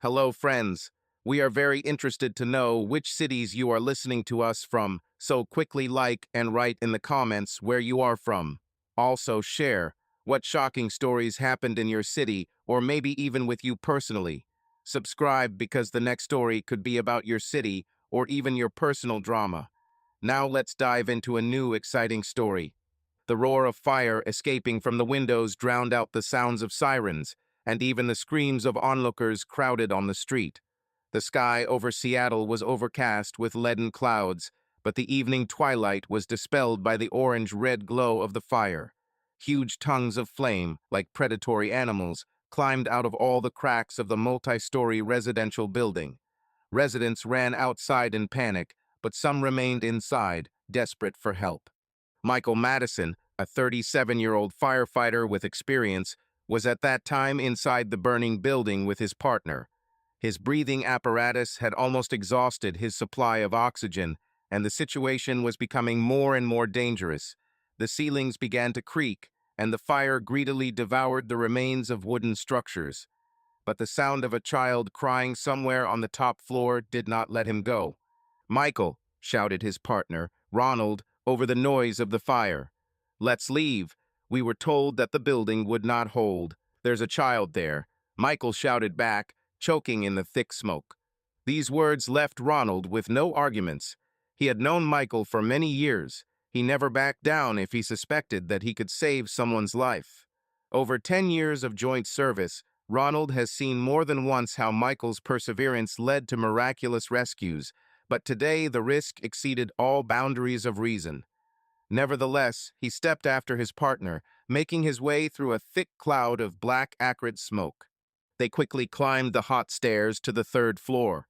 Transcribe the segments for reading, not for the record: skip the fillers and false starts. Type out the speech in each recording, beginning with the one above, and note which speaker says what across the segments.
Speaker 1: Hello, friends. We are very interested to know which cities you are listening to us from, so quickly like and write in the comments where you are from. Also, share what shocking stories happened in your city or maybe even with you personally. Subscribe because the next story could be about your city or even your personal drama. Now let's dive into a new exciting story. The roar of fire escaping from the windows drowned out the sounds of sirens, and even the screams of onlookers crowded on the street. The sky over Seattle was overcast with leaden clouds, but the evening twilight was dispelled by the orange-red glow of the fire. Huge tongues of flame, like predatory animals, climbed out of all the cracks of the multi-story residential building. Residents ran outside in panic, but some remained inside, desperate for help. Michael Madison, a 37-year-old firefighter with experience, was at that time inside the burning building with his partner. His breathing apparatus had almost exhausted his supply of oxygen, and the situation was becoming more and more dangerous. The ceilings began to creak, and the fire greedily devoured the remains of wooden structures. But the sound of a child crying somewhere on the top floor did not let him go. "Michael," shouted his partner, Ronald, over the noise of the fire. "Let's leave. We were told that the building would not hold. There's a child there," Michael shouted back, choking in the thick smoke. These words left Ronald with no arguments. He had known Michael for many years. He never backed down if he suspected that he could save someone's life. Over 10 years of joint service, Ronald has seen more than once how Michael's perseverance led to miraculous rescues, but today the risk exceeded all boundaries of reason. Nevertheless, he stepped after his partner, making his way through a thick cloud of black acrid smoke. They quickly climbed the hot stairs to the third floor.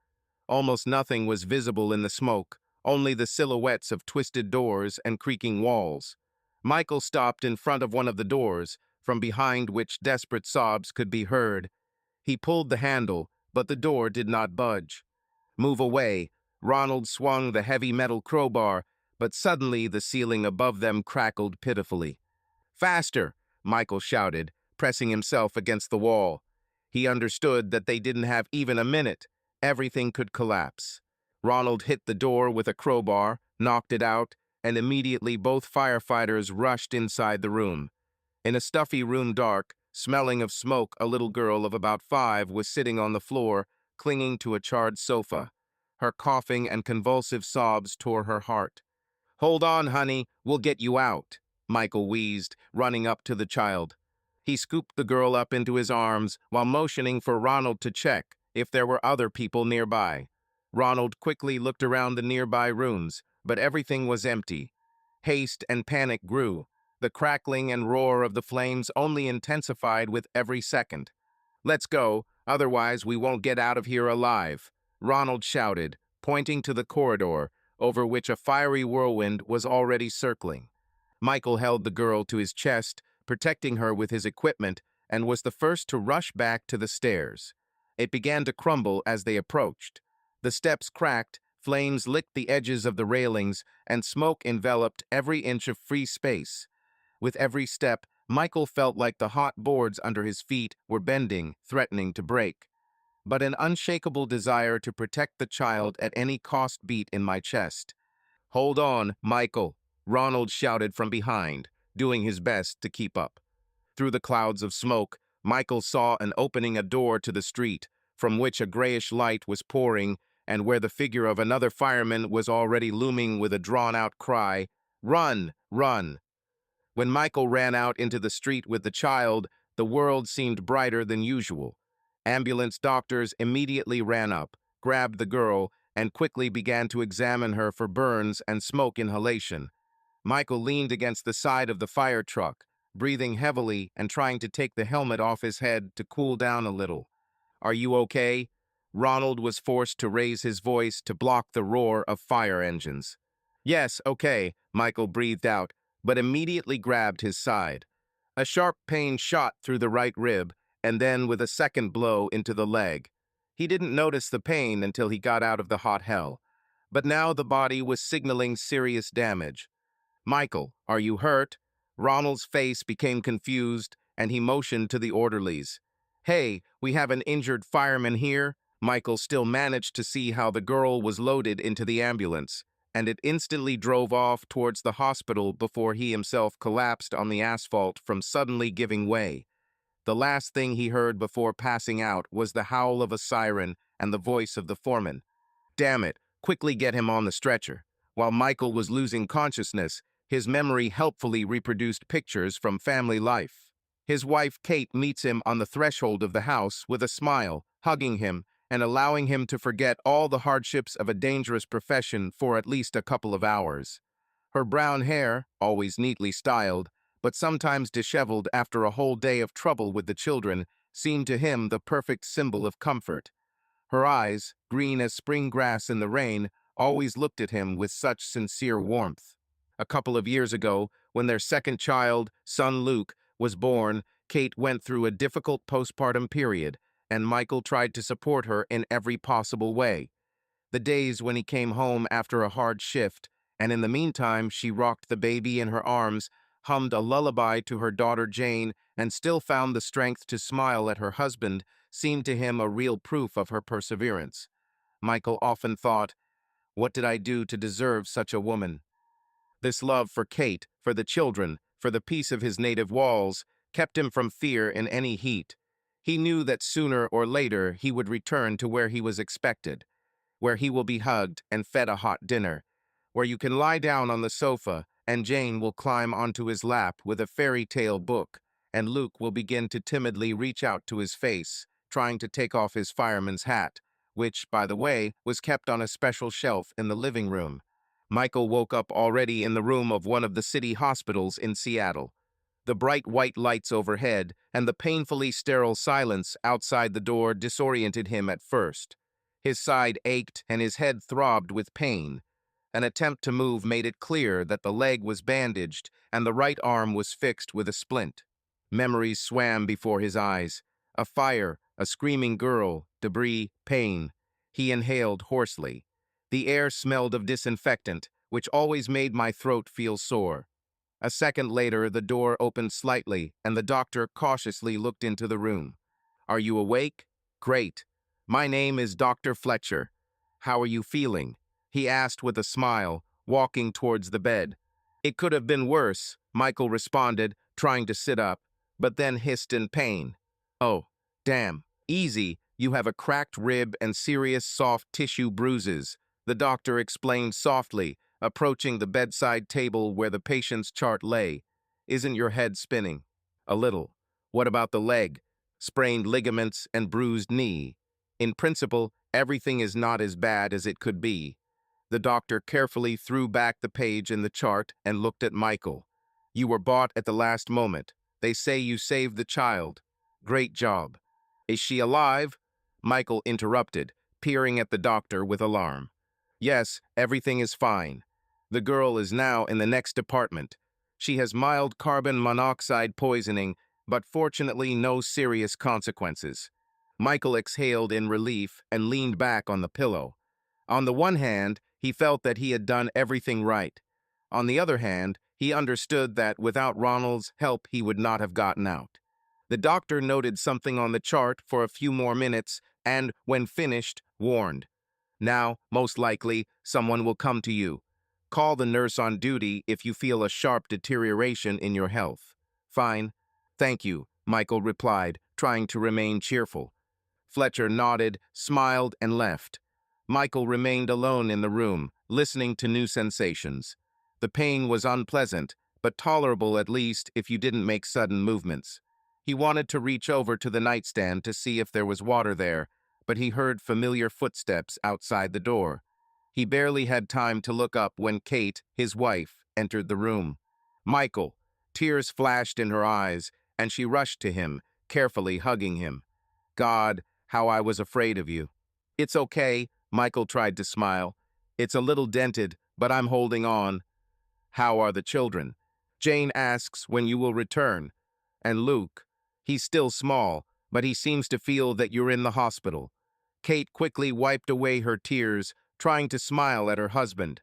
Speaker 1: Almost nothing was visible in the smoke, only the silhouettes of twisted doors and creaking walls. Michael stopped in front of one of the doors, from behind which desperate sobs could be heard. He pulled the handle, but the door did not budge. "Move away." Ronald swung the heavy metal crowbar, but suddenly the ceiling above them crackled pitifully. "Faster!" Michael shouted, pressing himself against the wall. He understood that they didn't have even a minute. Everything could collapse. Ronald hit the door with a crowbar, knocked it out, and immediately both firefighters rushed inside the room. In a stuffy room dark, smelling of smoke, a little girl of about 5 was sitting on the floor, clinging to a charred sofa. Her coughing and convulsive sobs tore her heart. "Hold on, honey, we'll get you out," Michael wheezed, running up to the child. He scooped the girl up into his arms while motioning for Ronald to check if there were other people nearby. Ronald quickly looked around the nearby rooms, but everything was empty. Haste and panic grew. The crackling and roar of the flames only intensified with every second. "Let's go, otherwise we won't get out of here alive," Ronald shouted, pointing to the corridor, over which a fiery whirlwind was already circling. Michael held the girl to his chest, protecting her with his equipment, and was the first to rush back to the stairs. It began to crumble as they approached. The steps cracked, flames licked the edges of the railings, and smoke enveloped every inch of free space. With every step, Michael felt like the hot boards under his feet were bending, threatening to break. But an unshakable desire to protect the child at any cost beat in my chest. "Hold on, Michael," Ronald shouted from behind, doing his best to keep up. Through the clouds of smoke, Michael saw an opening a door to the street, from which a grayish light was pouring, and where the figure of another fireman was already looming with a drawn-out cry, "Run! Run!" When Michael ran out into the street with the child, the world seemed brighter than usual. Ambulance doctors immediately ran up, grabbed the girl, and quickly began to examine her for burns and smoke inhalation. Michael leaned against the side of the fire truck, breathing heavily and trying to take the helmet off his head to cool down a little. "Are you okay?" Ronald was forced to raise his voice to block the roar of fire engines. "Yes, okay," Michael breathed out, but immediately grabbed his side. A sharp pain shot through the right rib, and then with a second blow into the leg. He didn't notice the pain until he got out of the hot hell. But now the body was signaling serious damage. "Michael, are you hurt?" Ronald's face became confused, and he motioned to the orderlies. "Hey, we have an injured fireman here." Michael still managed to see how the girl was loaded into the ambulance, and it instantly drove off towards the hospital before he himself collapsed on the asphalt from suddenly giving way. The last thing he heard before passing out was the howl of a siren and the voice of the foreman. "Damn it, quickly get him on the stretcher." While Michael was losing consciousness, his memory helpfully reproduced pictures from family life. His wife, Kate, meets him on the threshold of the house with a smile, hugging him and allowing him to forget all the hardships of a dangerous profession for at least a couple of hours. Her brown hair, always neatly styled, but sometimes disheveled after a whole day of trouble with the children, seemed to him the perfect symbol of comfort. Her eyes, green as spring grass in the rain, always looked at him with such sincere warmth. A couple of years ago, when their second child, son Luke, was born, Kate went through a difficult postpartum period, and Michael tried to support her in every possible way. The days when he came home after a hard shift, and in the meantime she rocked the baby in her arms, hummed a lullaby to her daughter Jane, and still found the strength to smile at her husband, seemed to him a real proof of her perseverance. Michael often thought, what did I do to deserve such a woman? This love for Kate, for the children, for the peace of his native walls, kept him from fear in any heat. He knew that sooner or later he would return to where he was expected, where he will be hugged and fed a hot dinner, where you can lie down on the sofa and Jane will climb onto his lap with a fairy tale book, and Luke will begin to timidly reach out to his face, trying to take off his fireman's hat, which, by the way, was kept on a special shelf in the living room. Michael woke up already in the room of one of the city hospitals in Seattle. The bright white lights overhead and the painfully sterile silence outside the door disoriented him at first. His side ached and his head throbbed with pain. An attempt to move made it clear that the leg was bandaged and the right arm was fixed with a splint. Memories swam before his eyes. A fire, a screaming girl, debris, pain. He inhaled hoarsely. The air smelled of disinfectant, which always made my throat feel sore. A second later, the door opened slightly, and the doctor cautiously looked into the room. "Are you awake? Great. My name is Dr. Fletcher. How are you feeling?" he asked with a smile, walking towards the bed. "It could have been worse," Michael responded, trying to sit up, but then hissed in pain. "Oh, damn. Easy, you have a cracked rib and serious soft tissue bruises," the doctor explained softly, approaching the bedside table where the patient's chart lay. "Isn't your head spinning?" "A little." "What about the leg?" "Sprained ligaments and bruised knee." "In principle, everything is not as bad as it could be." The doctor carefully threw back the page in the chart and looked at Michael. "You were bought at the last moment. They say you saved the child. Great job." "Is she alive?" Michael interrupted, peering at the doctor with alarm. "Yes, everything is fine. The girl is now in the next department. She has mild carbon monoxide poisoning, but fortunately no serious consequences." Michael exhaled in relief and leaned back on the pillow. On the one hand, he felt that he had done everything right. On the other hand, he understood that without Ronald's help he would not have gotten out. The doctor noted something on the chart for a few more minutes and, when finished, warned. "Now, most likely, someone will come to you. Call the nurse on duty if you feel a sharp deterioration in your health." "Fine. Thank you," Michael replied, trying to remain cheerful. Fletcher nodded, smiled, and left. Michael remained alone in the room, listening to new sensations. The pain was unpleasant, but tolerable at least if you didn't make sudden movements. He wanted to reach over to the nightstand to see if there was water there, but he heard familiar footsteps outside the door. He barely had time to look up when Kate, his wife, entered the room. "Michael." Tears flashed in her eyes, and she rushed to him, carefully hugging him. "God, how I was afraid of you." "It's okay," Michael tried to smile. "It's a little dented, but I'm holding on." "How are the children?" "Jane asks when you will return." "And Luke?" "He's still small, but he seems to feel that you're in the hospital." Kate quickly wiped away her tears, trying to smile at her husband.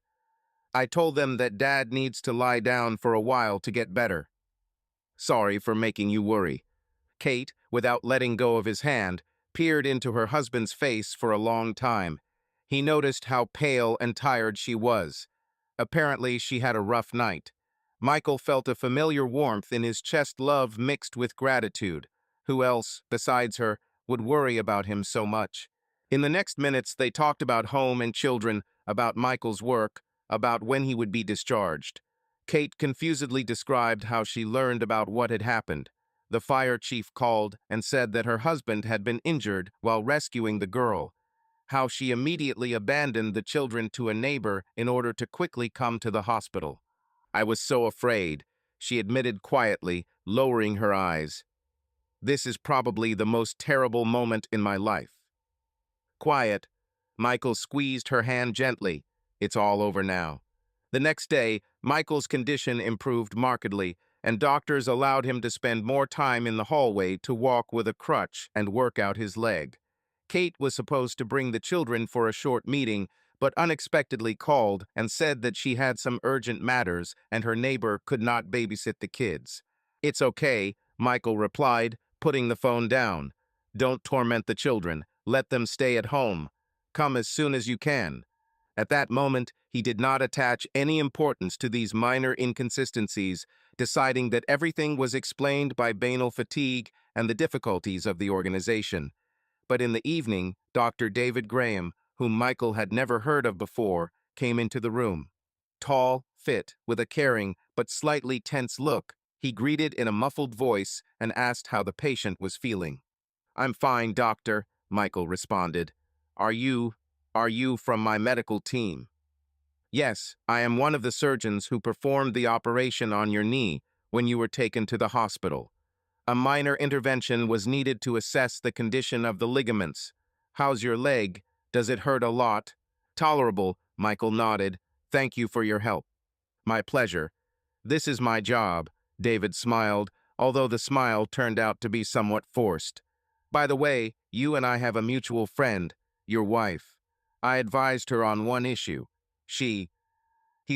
Speaker 1: "I told them that Dad needs to lie down for a while to get better. Sorry for making you worry." Kate, without letting go of his hand, peered into her husband's face for a long time. He noticed how pale and tired she was. Apparently, she had a rough night. Michael felt a familiar warmth in his chest, love mixed with gratitude. Who else, besides her, would worry about him so much? In the next minutes, they talked about home and children, about Michael's work, about when he would be discharged. Kate confusedly described how she learned about what had happened. The fire chief called and said that her husband had been injured while rescuing the girl. How she immediately abandoned the children to a neighbor in order to quickly come to the hospital. I was so afraid, she admitted quietly, lowering her eyes. This is probably the most terrible moment in my life. Quiet. Michael squeezed her hand gently. It's all over now. The next day, Michael's condition improved markedly, and doctors allowed him to spend more time in the hallway to walk with a crutch and work out his leg. Kate was supposed to bring the children for a short meeting, but unexpectedly called and said that she had some urgent matters and her neighbor could not babysit the kids. It's okay, Michael replied, putting the phone down. Don't torment the children. Let them stay at home. Come as soon as you can. At that moment, he did not attach any importance to these minor inconsistencies, deciding that everything was explained by banal fatigue and the difficulties of the organization. But in the evening, Dr. David Graham, whom Michael had never heard of before, came into the room. Tall, fit, with a caring but slightly tense look, he greeted in a muffled voice and asked how the patient was feeling. I'm fine, doctor, Michael responded. Are you from my medical team? Yes, I am one of the surgeons who performed the operation on your knee when you were taken to the hospital. A minor intervention was needed to assess the condition of the ligaments. How's your leg? Does it hurt a lot? Tolerable, Michael nodded. Thank you for your help. My pleasure. This is my job, David smiled, although the smile turned out to be somewhat forced. By the way, you and I have a mutual friend, your wife. I advised her on one issue. He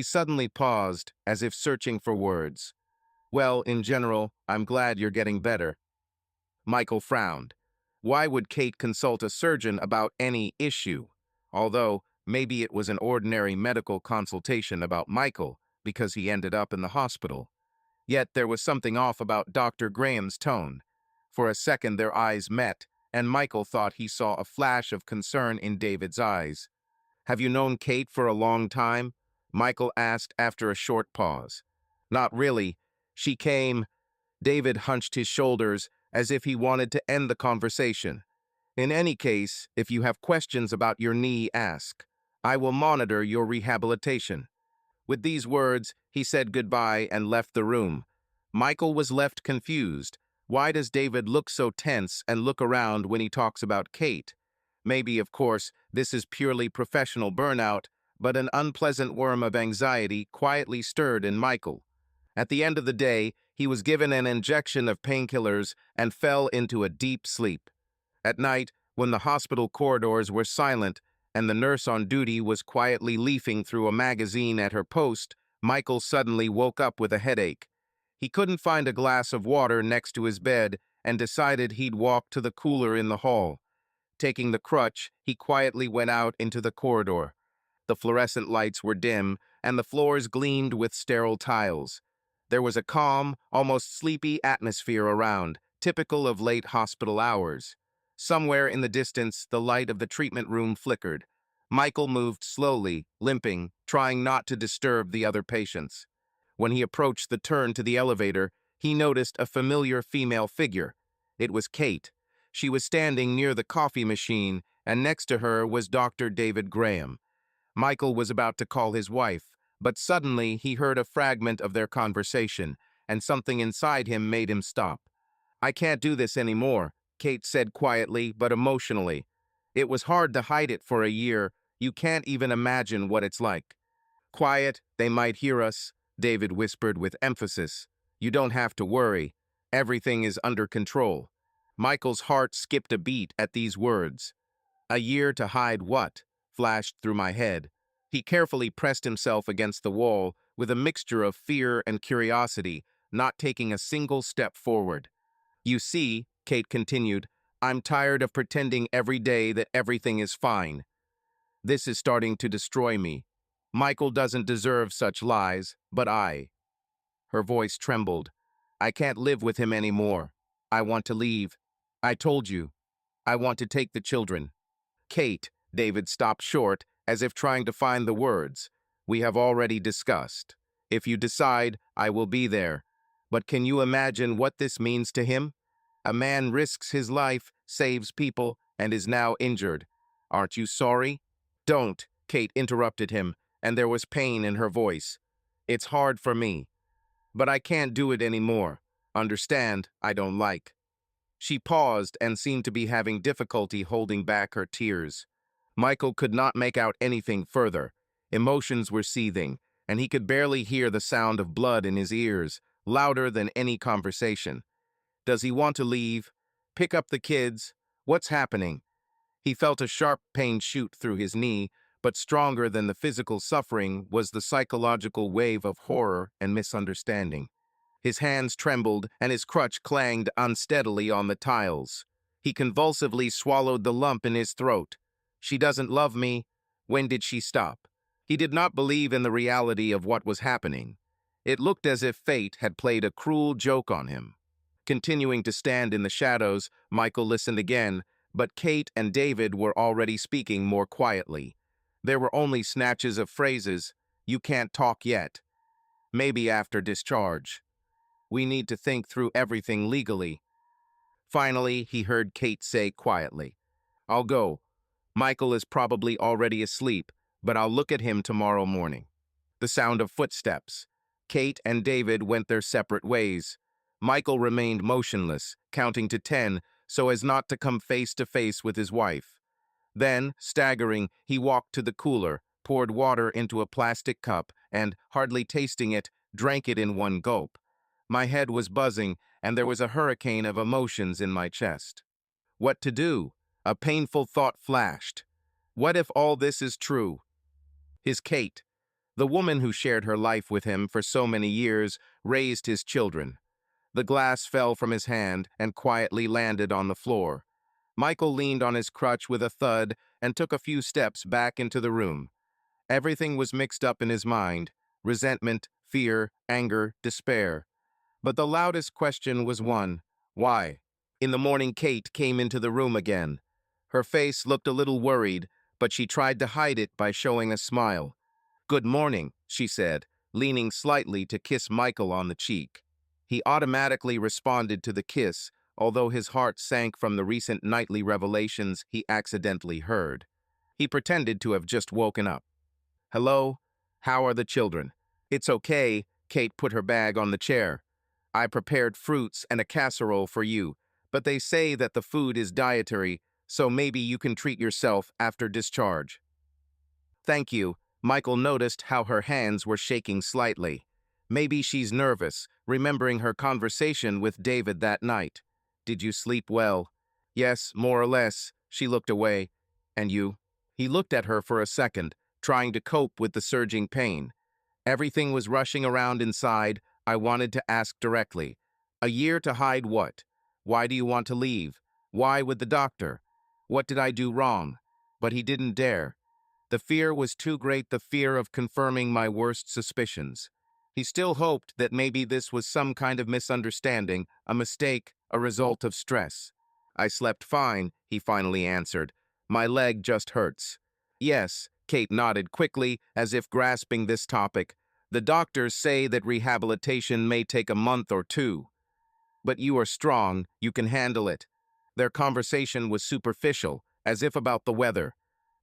Speaker 1: suddenly paused, as if searching for words. Well, in general, I'm glad you're getting better. Michael frowned. Why would Kate consult a surgeon about any issue? Although, maybe it was an ordinary medical consultation about Michael, because he ended up in the hospital. Yet there was something off about Dr. Graham's tone. For a second their eyes met, and Michael thought he saw a flash of concern in David's eyes. Have you known Kate for a long time? Michael asked after a short pause. Not really. She came. David hunched his shoulders as if he wanted to end the conversation. In any case, if you have questions about your knee, ask. I will monitor your rehabilitation. With these words, he said goodbye and left the room. Michael was left confused. Why does David look so tense and look around when he talks about Kate? Maybe, of course, this is purely professional burnout, but an unpleasant worm of anxiety quietly stirred in Michael. At the end of the day, he was given an injection of painkillers and fell into a deep sleep. At night, when the hospital corridors were silent and the nurse on duty was quietly leafing through a magazine at her post, Michael suddenly woke up with a headache. He couldn't find a glass of water next to his bed and decided he'd walk to the cooler in the hall. Taking the crutch, he quietly went out into the corridor. The fluorescent lights were dim, and the floors gleamed with sterile tiles. There was a calm, almost sleepy atmosphere around, typical of late hospital hours. Somewhere in the distance, the light of the treatment room flickered. Michael moved slowly, limping, trying not to disturb the other patients. When he approached the turn to the elevator, he noticed a familiar female figure. It was Kate. She was standing near the coffee machine, and next to her was Dr. David Graham. Michael was about to call his wife, but suddenly he heard a fragment of their conversation, and something inside him made him stop. I can't do this anymore, Kate said quietly but emotionally. It was hard to hide it for a year. You can't even imagine what it's like. Quiet, they might hear us, David whispered with emphasis. You don't have to worry. Everything is under control. Michael's heart skipped a beat at these words. A year to hide what? Flashed through my head. He carefully pressed himself against the wall with a mixture of fear and curiosity, not taking a single step forward. You see, Kate continued, I'm tired of pretending every day that everything is fine. This is starting to destroy me. Michael doesn't deserve such lies, but I. Her voice trembled. I can't live with him anymore. I want to leave. I told you. I want to take the children. Kate, David stopped short, as if trying to find the words. We have already discussed. If you decide, I will be there. But can you imagine what this means to him? A man risks his life, saves people, and is now injured. Aren't you sorry? Don't, Kate interrupted him, and there was pain in her voice. It's hard for me, but I can't do it anymore. Understand, I don't like. She paused and seemed to be having difficulty holding back her tears. Michael could not make out anything further. Emotions were seething, and he could barely hear the sound of blood in his ears, louder than any conversation. Does he want to leave? Pick up the kids? What's happening? He felt a sharp pain shoot through his knee, but stronger than the physical suffering was the psychological wave of horror and misunderstanding. His hands trembled, and his crutch clanged unsteadily on the tiles. He convulsively swallowed the lump in his throat. She doesn't love me. When did she stop? He did not believe in the reality of what was happening. It looked as if fate had played a cruel joke on him. Continuing to stand in the shadows, Michael listened again, but Kate and David were already speaking more quietly. There were only snatches of phrases. You can't talk yet. Maybe after discharge. We need to think through everything legally. Finally, he heard Kate say quietly, I'll go. Michael is probably already asleep, but I'll look at him tomorrow morning. The sound of footsteps. Kate and David went their separate ways. Michael remained motionless, counting to 10, so as not to come face to face with his wife. Then, staggering, he walked to the cooler, poured water into a plastic cup, and, hardly tasting it, drank it in one gulp. My head was buzzing, and there was a hurricane of emotions in my chest. What to do? A painful thought flashed. What if all this is true? His Kate, the woman who shared her life with him for so many years, raised his children. The glass fell from his hand and quietly landed on the floor. Michael leaned on his crutch with a thud and took a few steps back into the room. Everything was mixed up in his mind: resentment, fear, anger, despair. But the loudest question was one: why? In the morning, Kate came into the room again. Her face looked a little worried, but she tried to hide it by showing a smile. Good morning, she said, leaning slightly to kiss Michael on the cheek. He automatically responded to the kiss, although his heart sank from the recent nightly revelations he accidentally heard. He pretended to have just woken up. Hello? How are the children? It's okay, Kate put her bag on the chair. I prepared fruits and a casserole for you, but they say that the food is dietary, so maybe you can treat yourself after discharge. Thank you. Michael noticed how her hands were shaking slightly. Maybe she's nervous, remembering her conversation with David that night. Did you sleep well? Yes, more or less. She looked away. And you? He looked at her for a second, trying to cope with the surging pain. Everything was rushing around inside. I wanted to ask directly. A year to hide what? Why do you want to leave? Why with the doctor? What did I do wrong? But he didn't dare. The fear was too great, the fear of confirming my worst suspicions. He still hoped that maybe this was some kind of misunderstanding, a mistake, a result of stress. I slept fine, he finally answered. My leg just hurts. Yes, Kate nodded quickly, as if grasping this topic. The doctors say that rehabilitation may take a month or two. But you are strong, you can handle it. Their conversation was superficial, as if about the weather.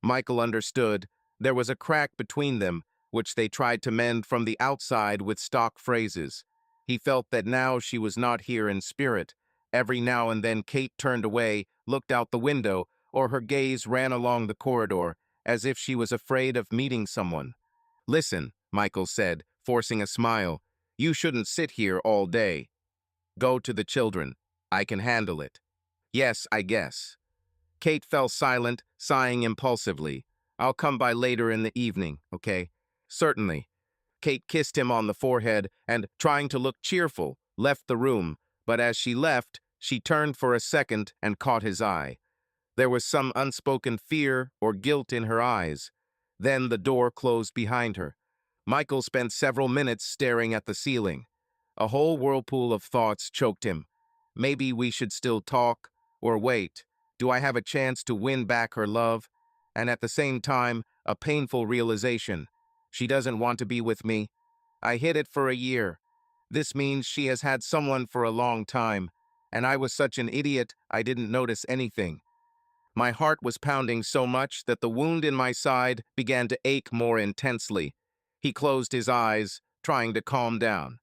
Speaker 1: Michael understood. There was a crack between them, which they tried to mend from the outside with stock phrases. He felt that now she was not here in spirit. Every now and then Kate turned away, looked out the window, or her gaze ran along the corridor, as if she was afraid of meeting someone. Listen, Michael said, forcing a smile. You shouldn't sit here all day. Go to the children. I can handle it. Yes, I guess. Kate fell silent, sighing impulsively. I'll come by later in the evening, okay? Certainly. Kate kissed him on the forehead and, trying to look cheerful, left the room, but as she left, She turned for a second and caught his eye. There was some unspoken fear or guilt in her eyes. Then the door closed behind her. Michael spent several minutes staring at the ceiling. A whole whirlpool of thoughts choked him. Maybe we should still talk, or wait. Do I have a chance to win back her love? And at the same time, a painful realization. She doesn't want to be with me. I hid it for a year. This means she has had someone for a long time, and I was such an idiot I didn't notice anything. My heart was pounding so much that the wound in my side began to ache more intensely. He closed his eyes, trying to calm down.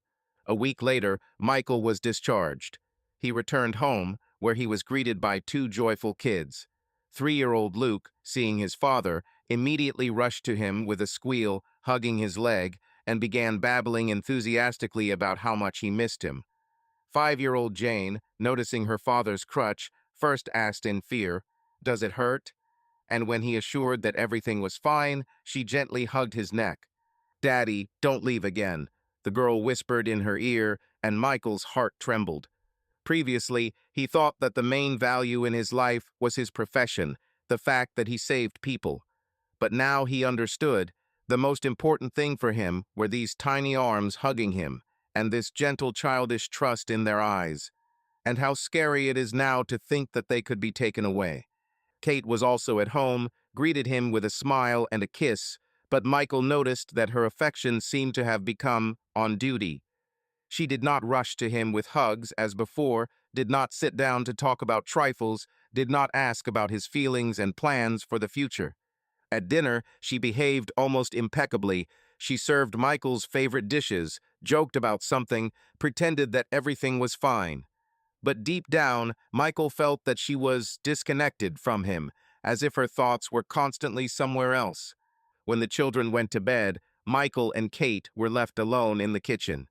Speaker 1: A week later, Michael was discharged. He returned home, where he was greeted by two joyful kids. 3-year-old Luke, seeing his father, immediately rushed to him with a squeal, hugging his leg, and began babbling enthusiastically about how much he missed him. 5-year-old Jane, noticing her father's crutch, first asked in fear, "Does it hurt?" And when he assured that everything was fine, she gently hugged his neck. "Daddy, don't leave again," the girl whispered in her ear, and Michael's heart trembled. Previously, he thought that the main value in his life was his profession, the fact that he saved people. But now he understood the most important thing for him were these tiny arms hugging him, and this gentle childish trust in their eyes. And how scary it is now to think that they could be taken away. Kate was also at home, greeted him with a smile and a kiss, but Michael noticed that her affection seemed to have become on duty. She did not rush to him with hugs as before, did not sit down to talk about trifles, did not ask about his feelings and plans for the future. At dinner, she behaved almost impeccably. She served Michael's favorite dishes, joked about something, pretended that everything was fine. But deep down, Michael felt that she was disconnected from him, as if her thoughts were constantly somewhere else. When the children went to bed, Michael and Kate were left alone in the kitchen.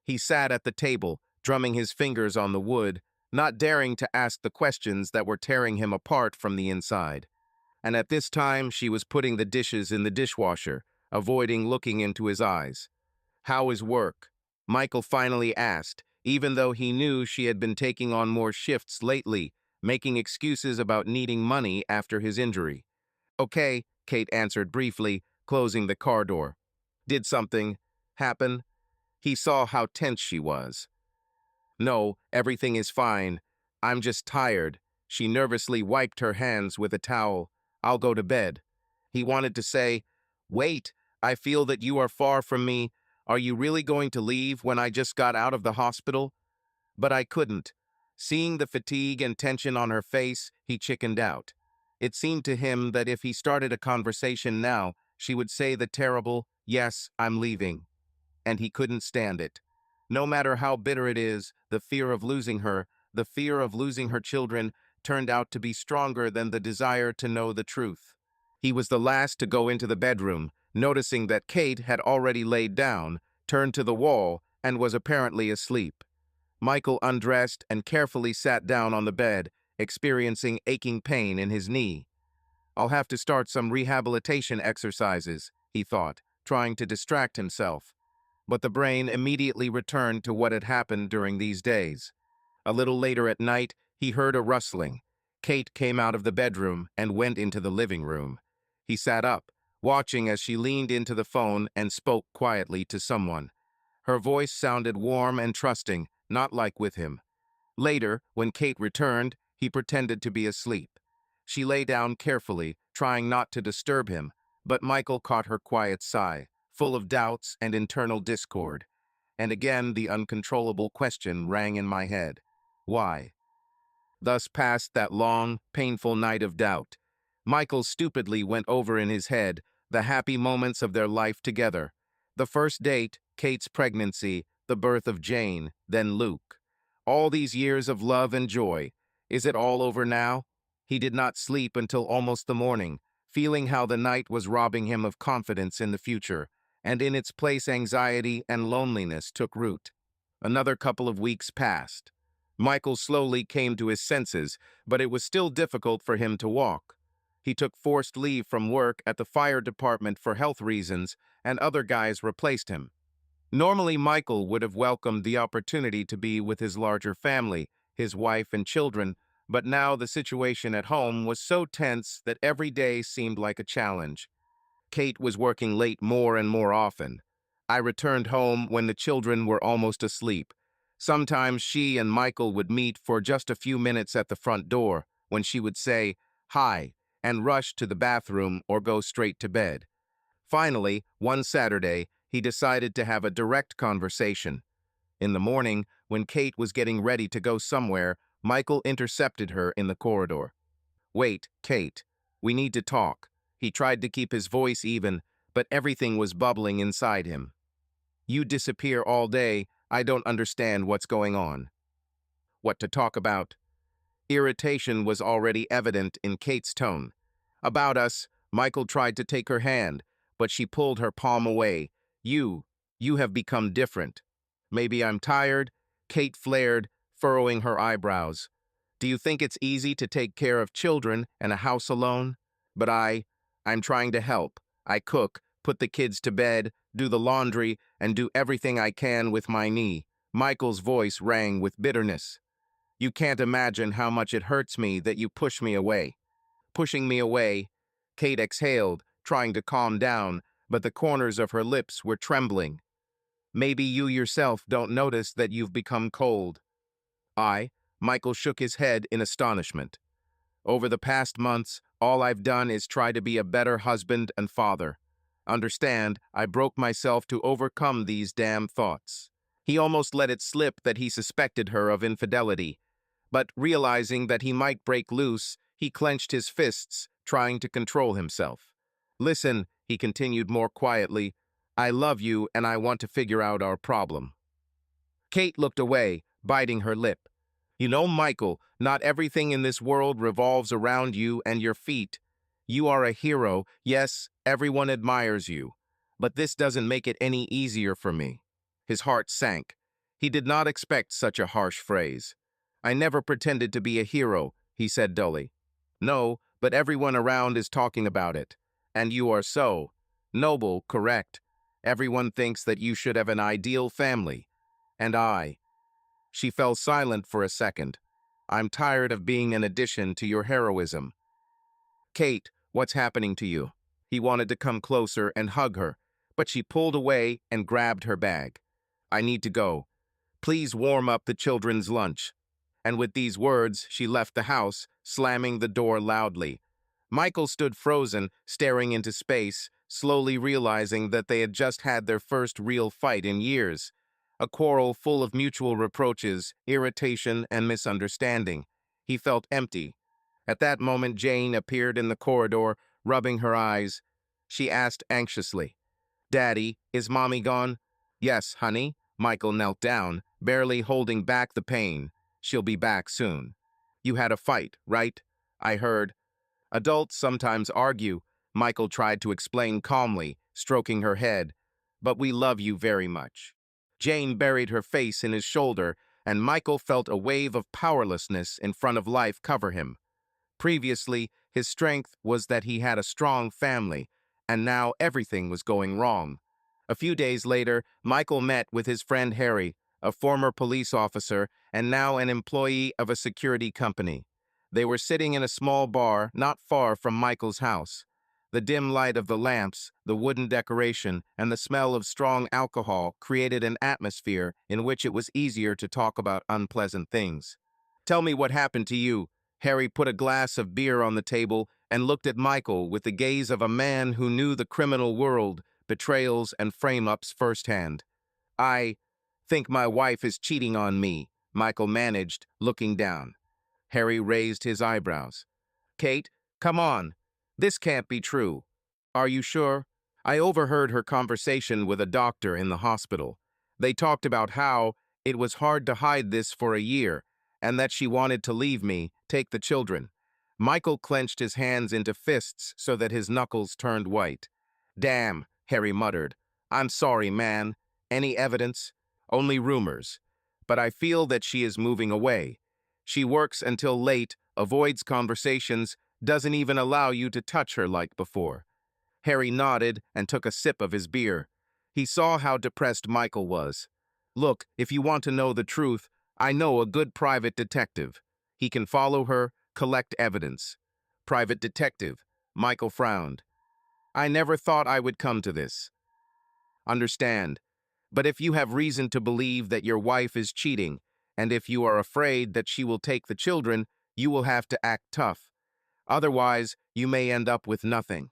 Speaker 1: He sat at the table, drumming his fingers on the wood, not daring to ask the questions that were tearing him apart from the inside. And at this time, she was putting the dishes in the dishwasher, avoiding looking into his eyes. "How is work?" Michael finally asked, even though he knew she had been taking on more shifts lately, making excuses about needing money after his injury. "Okay," Kate answered briefly, closing the car door. "Did something happen?" He saw how tense she was. "No, everything is fine. I'm just tired." She nervously wiped her hands with a towel. "I'll go to bed." He wanted to say, "Wait, I feel that you are far from me. Are you really going to leave when I just got out of the hospital?" But I couldn't. Seeing the fatigue and tension on her face, he chickened out. It seemed to him that if he started a conversation now, she would say the terrible, "Yes, I'm leaving." And he couldn't stand it. No matter how bitter it is, the fear of losing her, the fear of losing her children, turned out to be stronger than the desire to know the truth. He was the last to go into the bedroom, noticing that Kate had already laid down, turned to the wall, and was apparently asleep. Michael undressed and carefully sat down on the bed, experiencing aching pain in his knee. "I'll have to start some rehabilitation exercises," he thought, trying to distract himself. But the brain immediately returned to what had happened during these days. A little later at night, he heard a rustling. Kate came out of the bedroom and went into the living room. He sat up, watching as she leaned into the phone and spoke quietly to someone. Her voice sounded warm and trusting, not like with him. Later, when Kate returned, he pretended to be asleep. She lay down carefully, trying not to disturb him, but Michael caught her quiet sigh, full of doubts and internal discord. And again the uncontrollable question rang in my head. Why? Thus passed that long, painful night of doubt. Michael stupidly went over in his head the happy moments of their life together. The first date, Kate's pregnancy, the birth of Jane, then Luke. All these years of love and joy. Is it all over now? He did not sleep until almost the morning, feeling how the night was robbing him of confidence in the future, and in its place anxiety and loneliness took root. Another couple of weeks passed. Michael slowly came to his senses, but it was still difficult for him to walk. He took forced leave from work at the fire department for health reasons, and other guys replaced him. Normally, Michael would have welcomed the opportunity to be with his larger family, his wife and children, but now the situation at home was so tense that every day seemed like a challenge. Kate was working late more and more often. I returned home when the children were almost asleep. Sometimes she and Michael would meet for just a few minutes at the front door, when she would say, "Hi," and rush to the bathroom or go straight to bed. Finally, one Saturday, he decided to have a direct conversation. In the morning, when Kate was getting ready to go somewhere, Michael intercepted her in the corridor. "Wait, Kate. We need to talk." He tried to keep his voice even, but everything was bubbling inside him. "You disappear all day. I don't understand what's going on." What to talk about? Irritation was already evident in Kate's tone. "About us." Michael tried to take her hand, but she pulled her palm away. You have become different." "Maybe I'm tired," Kate flared, furrowing her eyebrows. "Do you think it's easy to take care of children and a house alone? But I'm trying to help. I cook, put the kids to bed, do the laundry, and do everything I can with my knee." Michael's voice rang with bitterness. "You can't imagine how much it hurts me that you push me away." Pushing me away, Kate exhaled, trying to calm down, but the corners of her lips were trembling. "Maybe you yourself don't notice that you've become cold." Michael shook his head in astonishment. "Over the past months, all I've done is try to be a better husband and father. Understand, I broke myself to overcome these damn thoughts." He almost let it slip that he suspected her of infidelity, but realizing that he might break loose, he clenched his fists, trying to control himself. "Listen," he continued more quietly, "I love you and I want to figure out our problem." Kate looked away, biting her lip. "You know, Michael, not everything in this world revolves around you and your feet. You are a hero. Yes, everyone admires you. But this doesn't make it any easier for me." His heart sank. He did not expect such a harsh phrase. "I never pretended to be a hero," he said dully. "No, but everyone around is talking about it. And you are so noble, correct? Everyone thinks that you should have an ideal family. And I." She fell silent for a second. "I'm tired of being an addition to your heroism." "Kate, what's happening to you?" He wanted to come closer and hug her, but she pulled away and grabbed her bag. "I need to go. Please warm up the children's lunch." And with these words, she left the house, slamming the door loudly. Michael stood frozen, staring into space, slowly realizing that they had just had their first real fight in years. A quarrel full of mutual reproaches, irritation, and misunderstanding. He felt empty. At that moment, Jane appeared in the corridor, rubbing her eyes. She asked anxiously, "Daddy, is Mommy gone?" "Yes, honey." Michael knelt down, barely holding back the pain. "She'll be back soon." "You had a fight, right?" "I heard." "Adults sometimes argue," Michael tried to explain calmly, stroking her head. "But we love you very much." Jane buried her face in his shoulder, and Michael felt a wave of powerlessness in front of life cover him. Previously, his strength was that he had a strong family, and now everything was going wrong. A few days later, Michael met with his friend Harry, a former police officer and now an employee of a security company. They were sitting in a small bar not far from Michael's house. The dim light of the lamps, the wooden decoration, and the smell of strong alcohol created an atmosphere in which it was easier to talk about unpleasant things. "Tell me what happened to you." Harry put a glass of beer on the table and looked at Michael with the gaze of a man who knew the criminal world, betrayals, and frame-ups firsthand. "I think my wife is cheating on me," Michael managed, looking down. Harry raised his eyebrows. "Kate, come on. This can't be true." "Are you sure?" "I overheard her conversation with a doctor in the hospital. They talked about how it was hard to hide this for a year, and that she wanted to leave me, take the children." Michael clenched his hands into fists so that his knuckles turned white. "Damn," Harry muttered. "I'm sorry, man. Any evidence?" "Only rumors. But I feel that she is moving away. She works until late, avoids conversations, doesn't even allow you to touch her like before." Harry nodded and took a sip of his beer. He saw how depressed Michael was. "Look, if you want to know the truth, I know a good private detective. He can follow her, collect evidence. Private detective. Michael frowned. I never thought I would come to this. Understand. But if you have reason to believe that your wife is cheating, and if you are afraid that she will take the children, you will have to act tough. Otherwise, you may end up with nothing.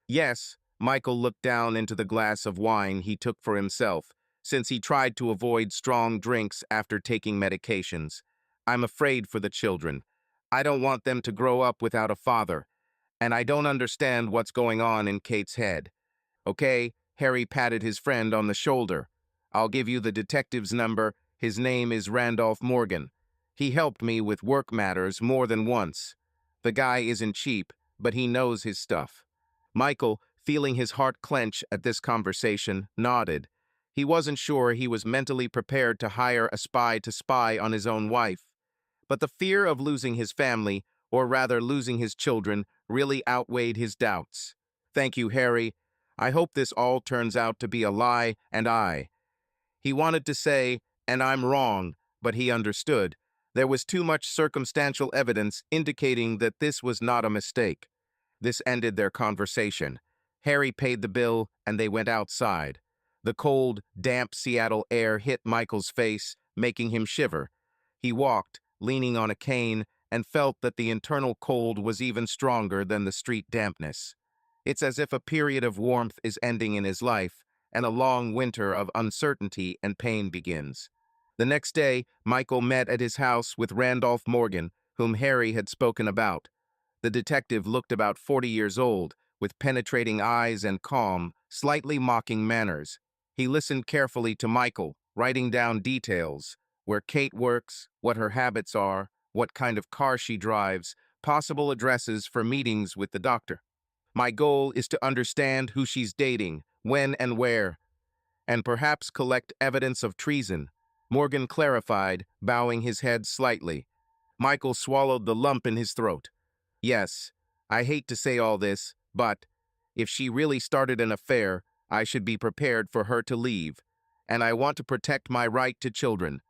Speaker 1: Yes, Michael looked down into the glass of wine he took for himself, since he tried to avoid strong drinks after taking medications. I'm afraid for the children. I don't want them to grow up without a father, and I don't understand what's going on in Kate's head. Okay, Harry patted his friend on the shoulder. I'll give you the detective's number. His name is Randolph Morgan. He helped me with work matters more than once. The guy isn't cheap, but he knows his stuff. Michael, feeling his heart clench at this conversation, nodded. He wasn't sure he was mentally prepared to hire a spy to spy on his own wife. But the fear of losing his family, or rather losing his children, really outweighed his doubts. Thank you, Harry. I hope this all turns out to be a lie, and He wanted to say, and I'm wrong, but he understood. There was too much circumstantial evidence indicating that this was not a mistake. This ended their conversation. Harry paid the bill, and they went outside. The cold, damp Seattle air hit Michael's face, making him shiver. He walked, leaning on a cane, and felt that the internal cold was even stronger than the street dampness. It's as if a period of warmth is ending in his life, and a long winter of uncertainty and pain begins. The next day, Michael met at his house with Randolph Morgan, whom Harry had spoken about. The detective looked about 40 years old, with penetrating eyes and calm, slightly mocking manners. He listened carefully to Michael, writing down details, where Kate works, what her habits are, what kind of car she drives, possible addresses for meetings with the doctor. My goal is to understand who she's dating, when and where, and perhaps collect evidence of treason, Morgan clarified, bowing his head slightly. Michael swallowed the lump in his throat. Yes, I hate to say all this, but if she really started an affair, I should be prepared for her to leave, and I want to protect my right to children.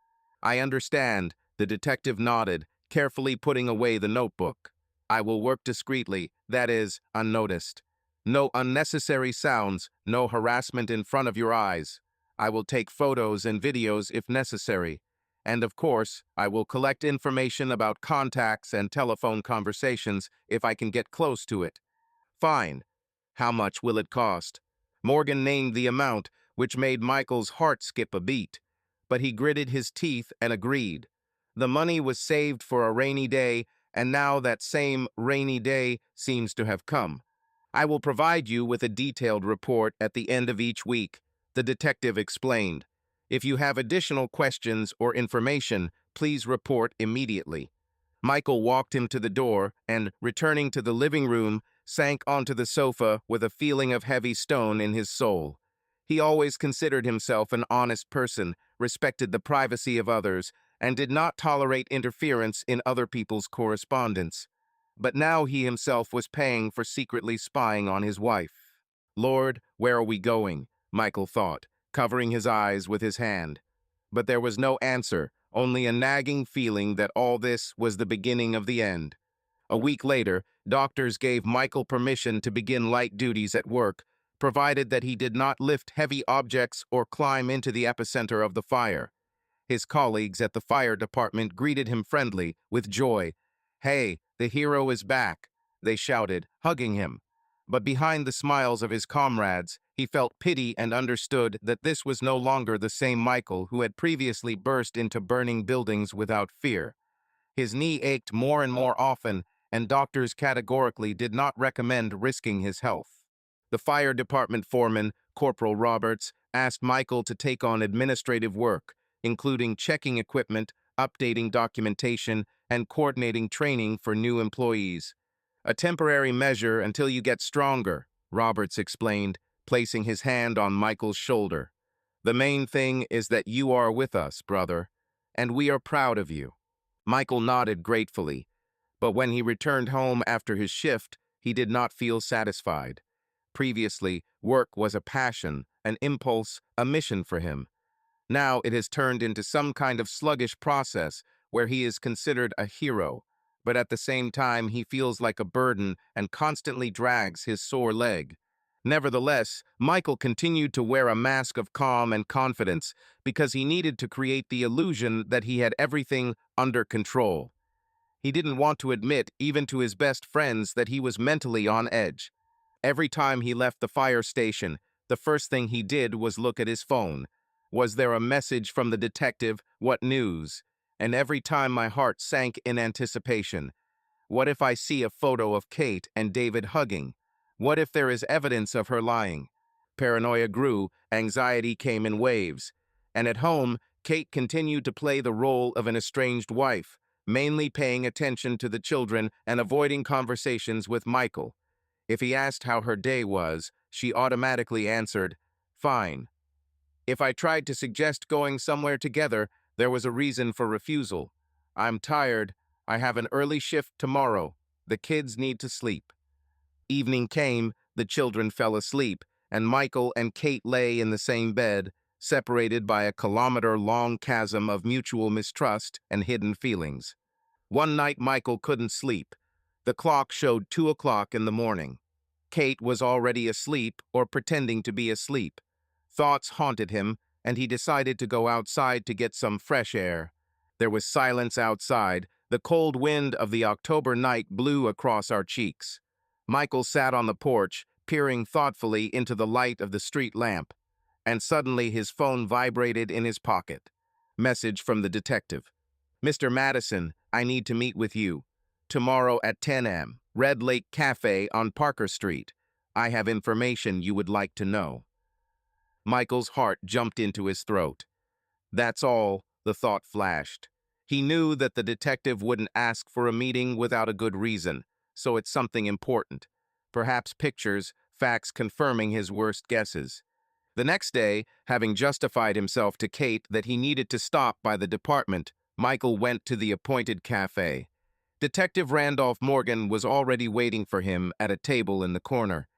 Speaker 1: I understand, the detective nodded, carefully putting away the notebook. I will work discreetly, that is, unnoticed. No unnecessary sounds, no harassment in front of your eyes. I will take photos and videos if necessary. And of course, I will collect information about contacts and telephone conversations if I can get close to it. Fine. How much will it cost? Morgan named the amount, which made Michael's heart skip a beat. But he gritted his teeth and agreed. The money was saved for a rainy day, and now that same rainy day seems to have come. I will provide you with a detailed report at the end of each week, the detective explained. If you have additional questions or information, please report immediately. Michael walked him to the door and, returning to the living room, sank onto the sofa with a feeling of heavy stone in his soul. He always considered himself an honest person, respected the privacy of others, and did not tolerate interference in other people's correspondence. But now he himself was paying for secretly spying on his wife. Lord, where are we going? Michael thought, covering his eyes with his hand. But there was no answer, only a nagging feeling that all this was the beginning of the end. A week later, doctors gave Michael permission to begin light duties at work, provided that he did not lift heavy objects or climb into the epicenter of the fire. His colleagues at the fire department greeted him friendly, with joy. Hey, the hero is back, they shouted, hugging him. But behind the smiles of his comrades, he felt pity and understood that this was no longer the same Michael who had previously burst into burning buildings without fear. His knee ached more and more often, and doctors categorically did not recommend risking his health. The fire department foreman, Corporal Roberts, asked Michael to take on administrative work, including checking equipment, updating documentation, and coordinating training for new employees. A temporary measure until you get stronger, Roberts explained, placing his hand on Michael's shoulder. The main thing is that you are with us, brother, and we are proud of you. Michael nodded gratefully, but when he returned home after his shift, he did not feel satisfied. Previously, work was a passion, an impulse, a mission for him. Now it has turned into some kind of sluggish process where he is considered a hero, but at the same time he feels like a burden and constantly drags his sore leg. Nevertheless, Michael continued to wear a mask of calm and confidence because he needed to create the illusion that he had everything under control. He didn't want to admit, even to his best friends, that he was mentally on edge. Every time he left the fire station, the first thing he did was look at his phone. Was there a message from the detective? What news? And every time my heart sank in anticipation. What if I see a photo of Kate and David hugging? What if there is evidence of her lying? Paranoia grew, anxiety came in waves. And at home, Kate continued to play the role of an estranged wife, mainly paying attention to the children and avoiding conversations with Michael. If he asked how her day was, she automatically answered, "Fine." If I tried to suggest going somewhere together, there was a reason for refusal. "I'm tired. I have an early shift tomorrow. The kids need to sleep." Evening came, the children fell asleep, and Michael and Kate lay in the same bed, separated by a kilometer-long chasm of mutual mistrust and hidden feelings. One night Michael couldn't sleep. The clock showed 2 o'clock in the morning. Kate was already asleep or pretending to be asleep. Thoughts haunted him, and he decided to go outside to get some fresh air. There was silence outside. The cold wind of the October night blew across our cheeks. Michael sat on the porch, peering thoughtfully into the light of the street lamp, and suddenly his phone vibrated in his pocket. Message from the detective. "Mr. Madison, I need to meet with you. Tomorrow at 10 a.m., Red Lake Cafe on Parker Street. I have information you would like to know." Michael's heart jumped into his throat. That's all, the thought flashed. He knew that the detective wouldn't ask for a meeting without a good reason, so it's something important. Perhaps pictures, facts confirming his worst guesses. The next day, having justified himself to Kate that he needed to stop by the department, Michael went to the appointed cafe. Detective Randolph Morgan was already waiting for him at a table in the corner.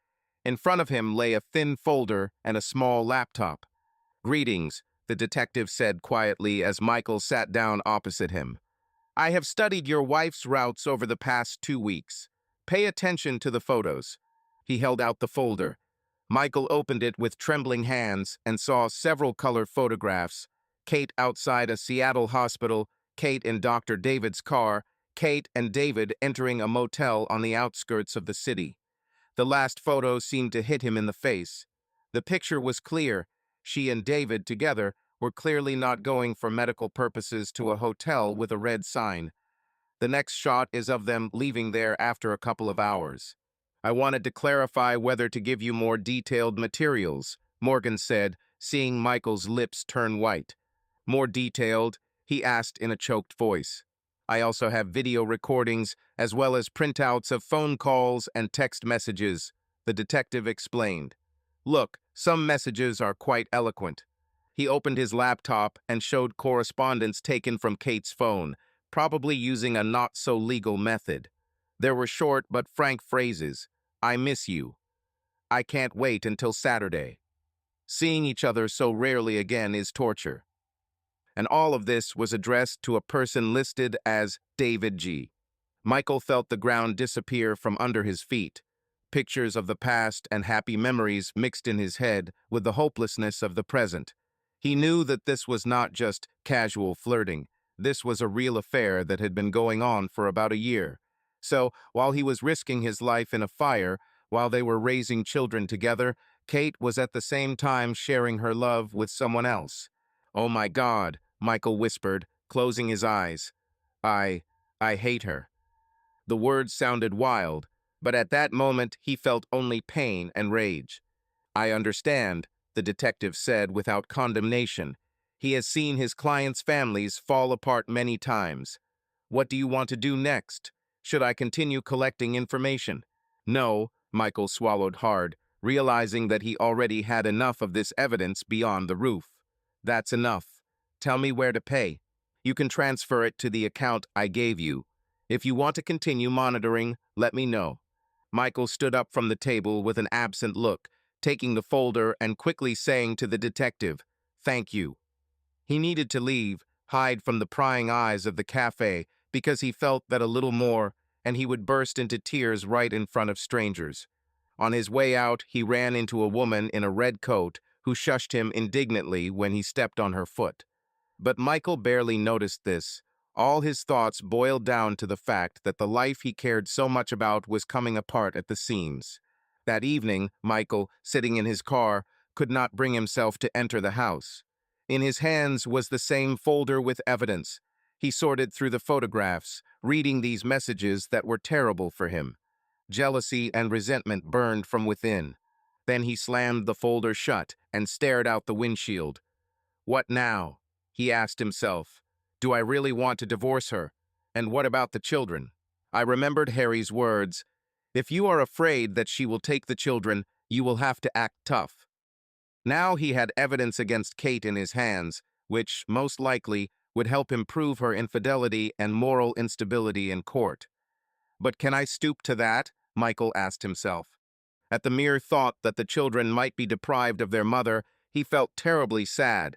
Speaker 1: In front of him lay a thin folder and a small laptop. "Greetings," the detective said quietly as Michael sat down opposite him. "I have studied your wife's routes over the past 2 weeks. Pay attention to the photos." He held out the folder. Michael opened it with trembling hands and saw several color photographs. Kate outside a Seattle hospital, Kate in Dr. David's car, Kate and David entering a motel on the outskirts of the city. The last photo seemed to hit him in the face. The picture was clear. She and David together were clearly not going for medical purposes to a hotel with a red sign. The next shot is of them leaving there after a couple of hours. "I wanted to clarify whether to give you more detailed materials," Morgan said, seeing Michael's lips turn white. "More detailed?" he asked in a choked voice. "I also have video recordings as well as printouts of phone calls and text messages," the detective explained. "Look, some messages are quite eloquent." He opened his laptop and showed correspondence taken from Kate's phone, probably using a not-so-legal method. There were short but frank phrases. "I miss you." "I can't wait until Saturday." "Seeing each other so rarely again is torture." And all of this was addressed to a person listed as David G. Michael felt the ground disappear from under his feet. Pictures of the past and happy memories mixed in his head with the hopelessness of the present. He knew that this was not just casual flirting. This was a real affair that had been going on for about a year. So, while he was risking his life in a fire, while they were raising children together, Kate was at the same time sharing her love with someone else. "Oh my God," Michael whispered, closing his eyes. I hate her." The words sounded wild, but at that moment he felt only pain and rage. "I understand," the detective said without condemnation. He has seen his clients' families fall apart many times. "What do you want to do next? Should I continue collecting information?" "No," Michael swallowed hard, realizing that he already had enough of this evidence beyond the roof. "That's enough. Tell me where to pay. You can transfer it to the account I gave you. If you want to continue monitoring, let me know." Michael stood up from the table with an absent look, taking the folder and quickly saying to the detective, "Thank you." He needed to leave, hide from the prying eyes of the cafe, because he felt that a little more, and he would burst into tears right in front of strangers. On his way out, he ran into a woman in a red coat who shushed him indignantly when he stepped on her foot. But Michael barely noticed this. All his thoughts boiled down to the fact that the life he cared so much about was coming apart at the seams. That evening, Michael, sitting in his car, could not bring himself to enter the house. In his hands was the same folder with evidence. He sorted through the photographs, reading these messages that were terrible for him. Jealousy and resentment burned from within. Then he slammed the folder shut and stared out the windshield. What now? He asked himself. Do I really want to divorce her? And what about the children? I remembered Harry's words. If you are afraid that she will take the children, you will have to act tough. Now he had evidence against Kate in his hands, which, most likely, would help him prove her infidelity and moral instability in court. But can I stoop to that? Michael asked himself. At the mere thought that the children might be deprived of their mother, he felt terribly sad.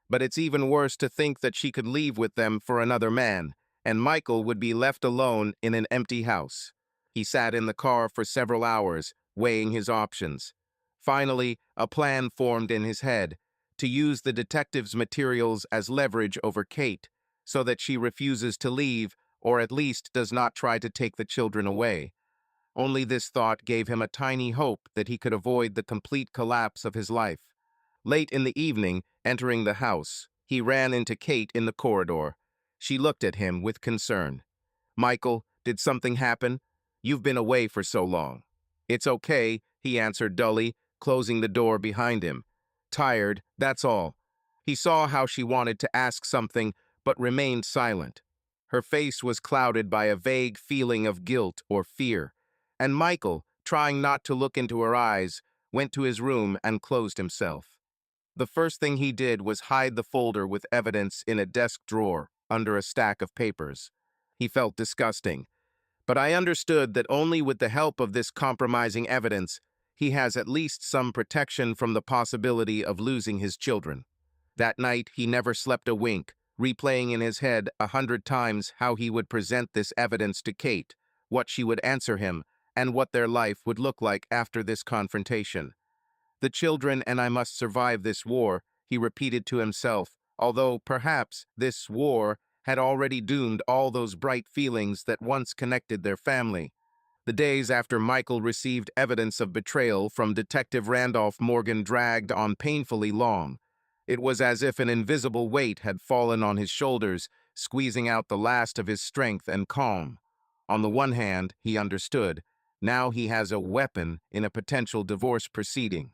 Speaker 1: But it's even worse to think that she could leave with them for another man, and Michael would be left alone in an empty house. He sat in the car for several hours, weighing his options. Finally, a plan formed in his head, to use the detective's materials as leverage over Kate, so that she refuses to leave, or at least does not try to take the children away. Only this thought gave him a tiny hope that he could avoid the complete collapse of his life. Late in the evening, entering the house, he ran into Kate in the corridor. She looked at him with concern. Michael, did something happen? You've been away for so long. It's okay, he answered dully, closing the door behind him. Tired, that's all. He saw how she wanted to ask something, but remained silent. Her face was clouded by a vague feeling of guilt or fear, and Michael, trying not to look into her eyes, went to his room and closed himself. The first thing he did was hide the folder with evidence in a desk drawer under a stack of papers. He felt disgusting, but I understood that only with the help of this compromising evidence, he has at least some protection from the possibility of losing his children. That night, he never slept a wink, replaying in his head 100 times how he would present this evidence to Kate, what she would answer him, and what their life would look like after this confrontation. The children and I must survive this war, he repeated to himself, although perhaps this war had already doomed all those bright feelings that once connected their family. The days after Michael received evidence of betrayal from Detective Randolph Morgan dragged on painfully long. It was as if an invisible weight had fallen on his shoulders, squeezing out the last of his strength and calm. On the one hand, he understood. Now he has a weapon in a potential divorce proceeding.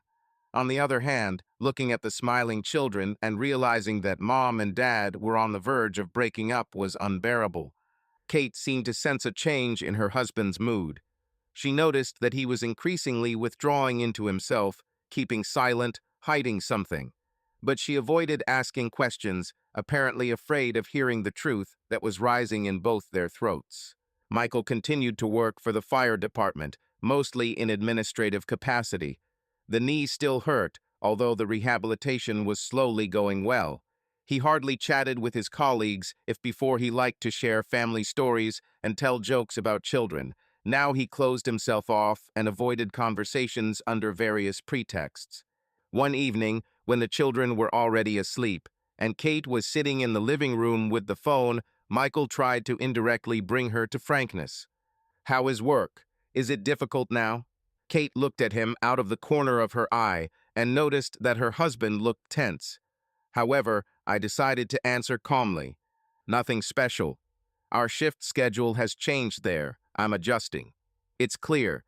Speaker 1: On the other hand, looking at the smiling children and realizing that Mom and Dad were on the verge of breaking up was unbearable. Kate seemed to sense a change in her husband's mood. She noticed that he was increasingly withdrawing into himself, keeping silent, hiding something. But she avoided asking questions, apparently afraid of hearing the truth that was rising in both their throats. Michael continued to work for the fire department, mostly in administrative capacity. The knee still hurt, although the rehabilitation was slowly going well. He hardly chatted with his colleagues if before he liked to share family stories and tell jokes about children. Now he closed himself off and avoided conversations under various pretexts. One evening, when the children were already asleep, and Kate was sitting in the living room with the phone, Michael tried to indirectly bring her to frankness. How is work? Is it difficult now? Kate looked at him out of the corner of her eye and noticed that her husband looked tense. However, I decided to answer calmly. Nothing special. Our shift schedule has changed there. I'm adjusting. It's clear.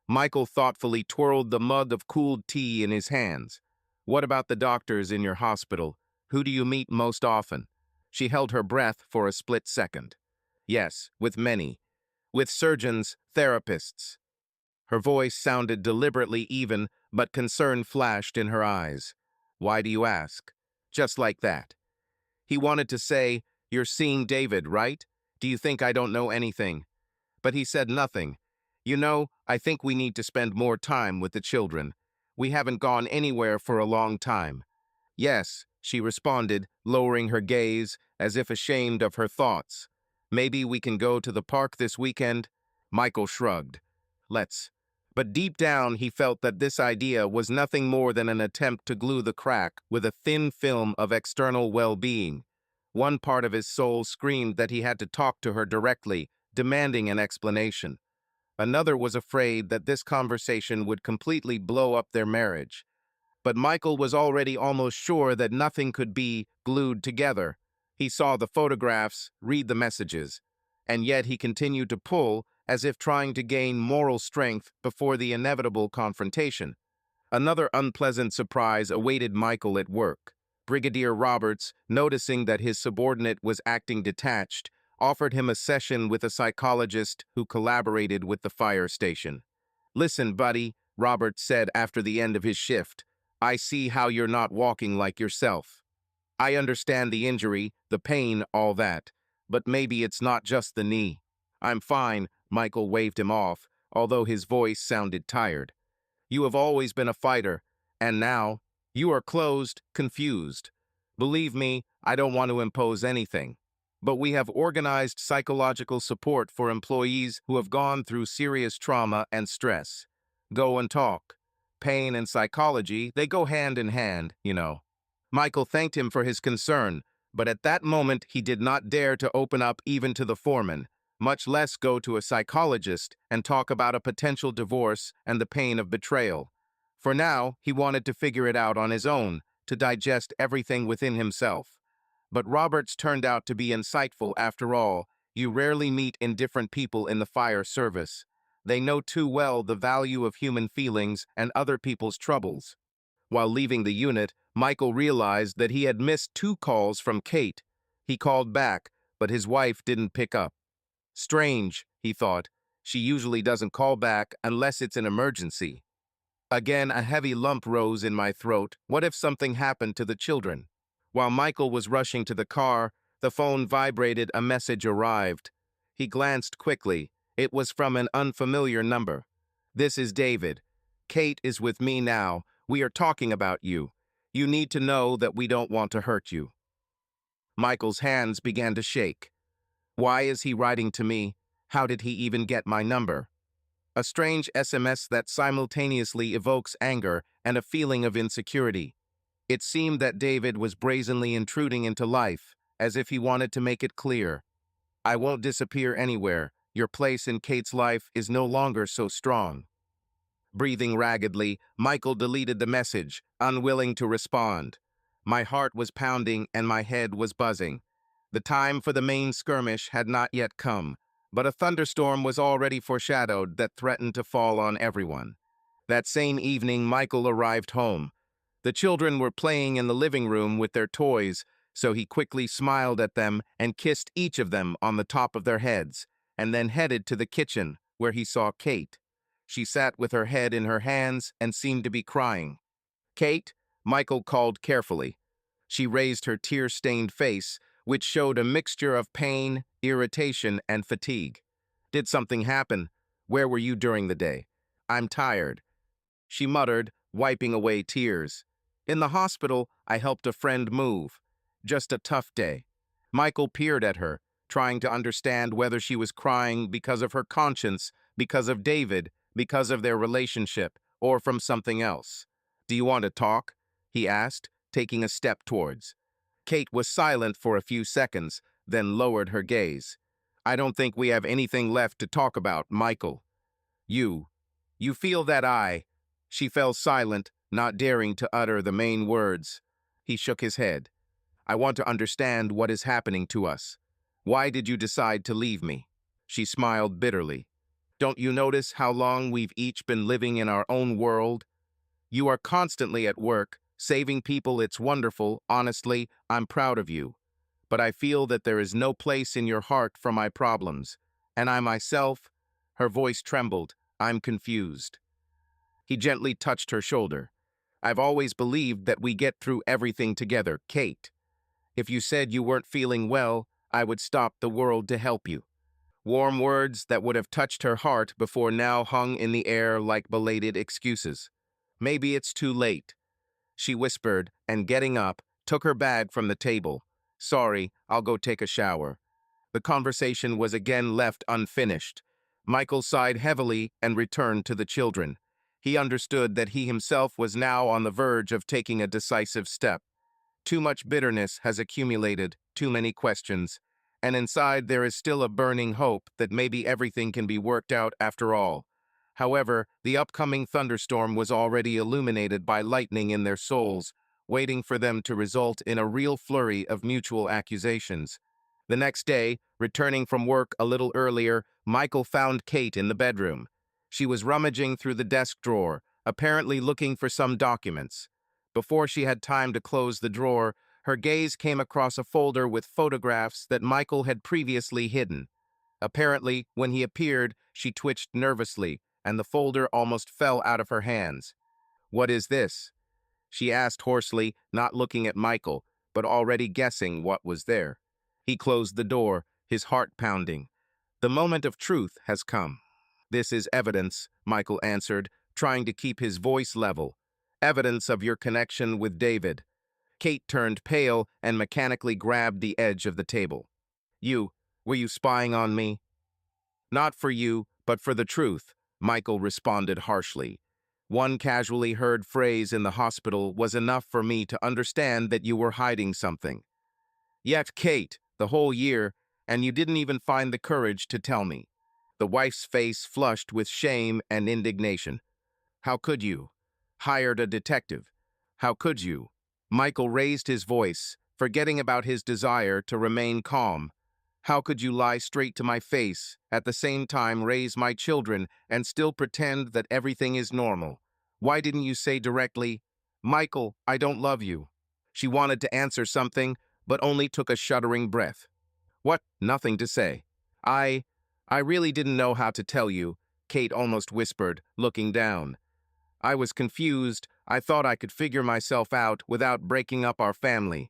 Speaker 1: Michael thoughtfully twirled the mug of cooled tea in his hands. What about the doctors in your hospital? Who do you meet most often? She held her breath for a split second. Yes, with many. With surgeons, therapists. Her voice sounded deliberately even, but concern flashed in her eyes. Why do you ask? Just like that. He wanted to say, You're seeing David, right? Do you think I don't know anything? But he said nothing. You know, I think we need to spend more time with the children. We haven't gone anywhere for a long time. Yes, she responded, lowering her gaze as if ashamed of her thoughts. Maybe we can go to the park this weekend? Michael shrugged. Let's. But deep down, he felt that this idea was nothing more than an attempt to glue the crack with a thin film of external well-being. One part of his soul screamed that he had to talk to her directly, demanding an explanation. Another was afraid that this conversation would completely blow up their marriage. But Michael was already almost sure that nothing could be glued together. He saw the photographs, read the messages, and yet he continued to pull as if trying to gain moral strength before the inevitable confrontation. Another unpleasant surprise awaited Michael at work. Brigadier Roberts, noticing that his subordinate was acting detached, offered him a session with a psychologist who collaborated with the fire station. "Listen, buddy," Roberts said after the end of his shift, "I see how you're not walking like yourself. I understand the injury, the pain, all that, but maybe it's not just the knee." "I'm fine," Michael waved him off, although his voice sounded tired. "You have always been a fighter, and now you are closed, confused. Believe me, I don't want to impose anything. But we have organized psychological support for employees who have gone through serious trauma and stress. Go and talk. Pain and psychology, they go hand in hand, you know." Michael thanked him for his concern, but at that moment he did not dare to open up even to the foreman, much less go to a psychologist and talk about a potential divorce and the pain of betrayal. For now, he wanted to figure it out on his own, to digest everything within himself. But Roberts turned out to be insightful after all. You rarely meet indifferent people in the fire service. They know too well the value of human feelings and other people's troubles. While leaving the unit, Michael realized that he had missed 2 calls from Kate. He called back, but his wife didn't pick up. Strange, he thought. She usually doesn't call back unless it's an emergency. Again, a heavy lump rose in my throat. What if something happened to the children? While Michael was rushing to the car, the phone vibrated. A message arrived. He glanced quickly. It was from an unfamiliar number. "This is David. Kate is with me now. We are talking about you. You need to know that we don't want to hurt you." Michael's hands began to shake. Why is he writing to me? How did he even get my number? A strange SMS that simultaneously evokes anger and a feeling of insecurity. It seemed that David was brazenly intruding into life, as if he wanted to make it clear. "I won't disappear anywhere. Your place in Kate's life is no longer so strong." Breathing raggedly, Michael deleted the message, unwilling to respond. My heart was pounding and my head was buzzing. The time for the main skirmish had not yet come, but a thunderstorm was already foreshadowed that threatened to fall on everyone. That same evening, Michael arrived home. The children were playing in the living room with their toys, so he quickly smiled at them and kissed each of them on the top of their heads, and then headed to the kitchen, where he saw Kate. She sat with her head in her hands and seemed to be crying. "Kate," Michael called carefully. She raised her tear-stained face, which showed a mixture of pain, irritation, and fatigue. "Did something happen? Where were you during the day?" "I'm tired," she muttered, wiping away tears. "In the hospital, I helped a friend move. Just a tough day." Michael peered at her, trying to understand whether she was crying because of her conscience, because of David, because of their relationship, or from something else. "Do you want to talk?" he asked, taking a step towards. Kate was silent for a few seconds, then lowered her gaze. "I don't think we have anything left to talk about, Michael. You feel that I—" She fell silent, not daring to utter the main words. He shook his head. "I want to understand what is happening to us. Why did you decide to leave me?" She smiled bitterly. "Don't you notice how long we've each been living in our own world? You are constantly at work, saving people. It's wonderful. Honestly, I'm proud of you. But I feel that there is no place in your heart for my problems. And I myself—" Her voice trembled. "I'm confused." He gently touched her shoulder. "I've always believed that we get through everything together, Kate. If you said you weren't feeling well, I would stop the world to help you." Warm words that would have touched her heart before now hung in the air like belated excuses. "Maybe it's too late," she whispered, and getting up, took her bag from the table. Sorry, I'll go take a shower. The conversation was again left unfinished. Michael sighed heavily and returned to the children. He understood that he himself was now on the verge of taking a decisive step. Too much bitterness has accumulated, too many questions, and inside there is still a burning hope that maybe everything can be worked out after all. However, the upcoming thunderstorm was already illuminated by lightning in their souls, waiting for them to result in a real flurry of mutual accusations. The next day, returning from work a little earlier, Michael found Kate in the bedroom. She was rummaging through the desk drawer, apparently looking for some documents. Before she had time to close the drawer, her gaze came across a folder with photographs that Michael had previously hidden. Apparently, when he appeared, she twitched nervously, and the folder almost fell out of her hands. "What is this?" she asked hoarsely, not looking at Michael, but already guessing what was there. He closed the door, his heart pounding. "The moment of truth has come." "This is evidence," Michael answered, trying to keep his voice level. "Evidence of your connection with David." Kate turned pale and mechanically grabbed the edge of the table. Were you spying on me?" "Not for you, but for the truth," Michael responded harshly. "One casually heard phrase in the hospital was enough for me to understand that you were hiding something. Yet, Kate, the whole year, and you didn't even find the courage to tell me." The wife's face flushed with shame and indignation. "How could you? Hired a detective. How could you?" Michael raised his voice, forgetting about his desire to remain calm. "How could you lie straight to my face, at the same time raise my children, and still pretend that everything is normal? Why didn't you say directly, 'Michael, I don't love you'?" She wanted to answer something, but only took a shuddering breath. "What? Nothing to say." I really didn't know how to tell you," Kate almost whispered, looking down. "I was confused. I thought I could figure myself out without breaking up our family."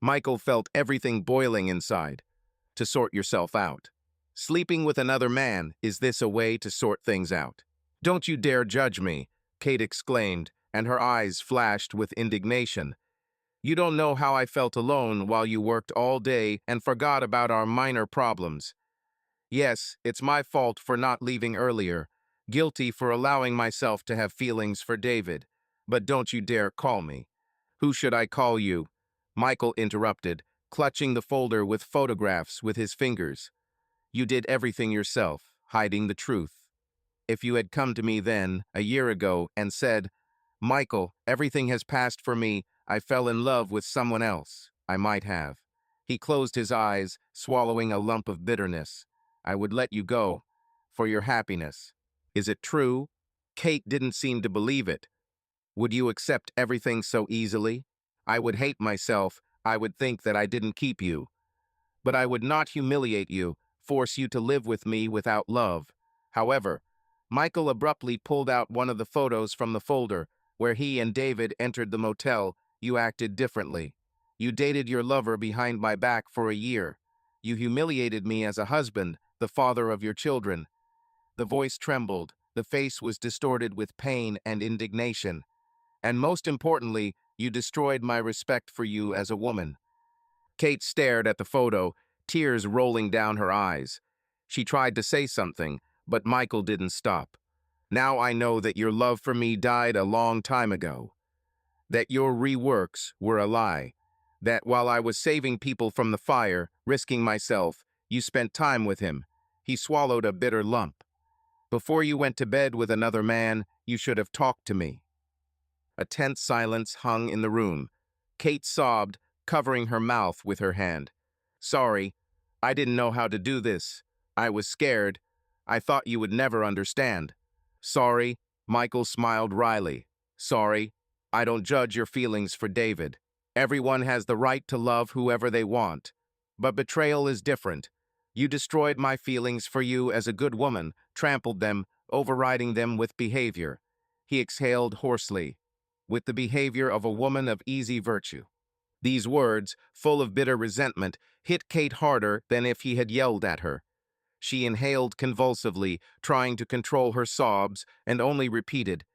Speaker 1: Michael felt everything boiling inside. To sort yourself out. Sleeping with another man, is this a way to sort things out? "Don't you dare judge me," Kate exclaimed, and her eyes flashed with indignation. "You don't know how I felt alone while you worked all day and forgot about our minor problems. Yes, it's my fault for not leaving earlier, guilty for allowing myself to have feelings for David. But don't you dare call me." "Who should I call you?" Michael interrupted, clutching the folder with photographs with his fingers. "You did everything yourself, hiding the truth. If you had come to me then, a year ago, and said, 'Michael, everything has passed for me, I fell in love with someone else,' I might have." He closed his eyes, swallowing a lump of bitterness. "I would let you go, for your happiness." "Is it true?" Kate didn't seem to believe it. "Would you accept everything so easily?" "I would hate myself. I would think that I didn't keep you. But I would not humiliate you, force you to live with me without love." However, Michael abruptly pulled out one of the photos from the folder, where he and David entered the motel. "You acted differently. You dated your lover behind my back for a year. You humiliated me as a husband, the father of your children." The voice trembled, the face was distorted with pain and indignation. "And most importantly, you destroyed my respect for you as a woman." Kate stared at the photo, tears rolling down her eyes. She tried to say something, but Michael didn't stop. "Now I know that your love for me died a long time ago. That your reworks were a lie. That while I was saving people from the fire, risking myself, you spent time with him." He swallowed a bitter lump. "Before you went to bed with another man, you should have talked to me." A tense silence hung in the room. Kate sobbed, covering her mouth with her hand. "Sorry, I didn't know how to do this. I was scared. I thought you would never understand." "Sorry," Michael smiled wryly. "Sorry, I don't judge your feelings for David. Everyone has the right to love whoever they want. But betrayal is different. You destroyed my feelings for you as a good woman, trampled them, overriding them with behavior." He exhaled hoarsely. "With the behavior of a woman of easy virtue." These words, full of bitter resentment, hit Kate harder than if he had yelled at her. She inhaled convulsively, trying to control her sobs, and only repeated,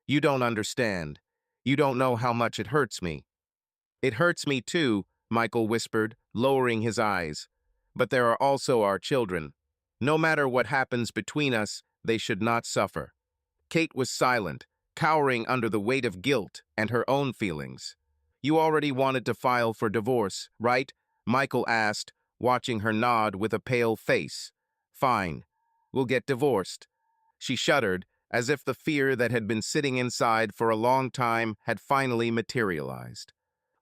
Speaker 1: "You don't understand. You don't know how much it hurts me." It hurts me too, Michael whispered, lowering his eyes. But there are also our children. No matter what happens between us, they should not suffer. Kate was silent, cowering under the weight of guilt and her own feelings. You already wanted to file for divorce, right? Michael asked, watching her nod with a pale face. Fine. We'll get divorced. She shuddered, as if the fear that had been sitting inside for a long time had finally materialized.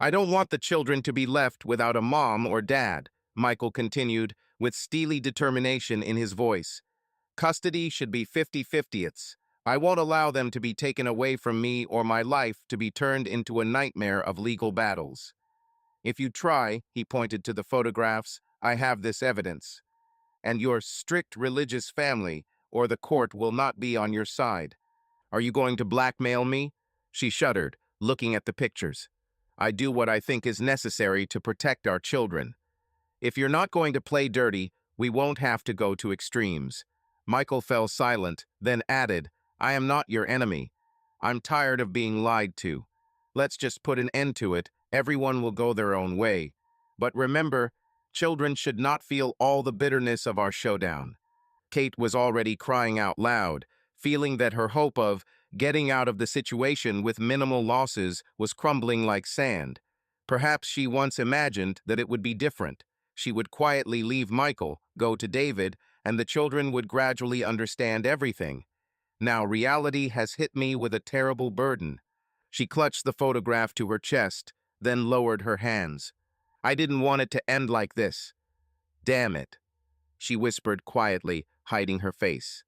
Speaker 1: I don't want the children to be left without a mom or dad, Michael continued, with steely determination in his voice. Custody should be 50-50ths. I won't allow them to be taken away from me or my life to be turned into a nightmare of legal battles. If you try, he pointed to the photographs, I have this evidence. And your strict religious family or the court will not be on your side. Are you going to blackmail me? She shuddered, looking at the pictures. I do what I think is necessary to protect our children. If you're not going to play dirty, we won't have to go to extremes. Michael fell silent, then added, I am not your enemy. I'm tired of being lied to. Let's just put an end to it. Everyone will go their own way. But remember, children should not feel all the bitterness of our showdown. Kate was already crying out loud, feeling that her hope of getting out of the situation with minimal losses was crumbling like sand. Perhaps she once imagined that it would be different. She would quietly leave Michael, go to David, and the children would gradually understand everything. Now reality has hit me with a terrible burden. She clutched the photograph to her chest, then lowered her hands. I didn't want it to end like this. Damn it, she whispered quietly, hiding her face.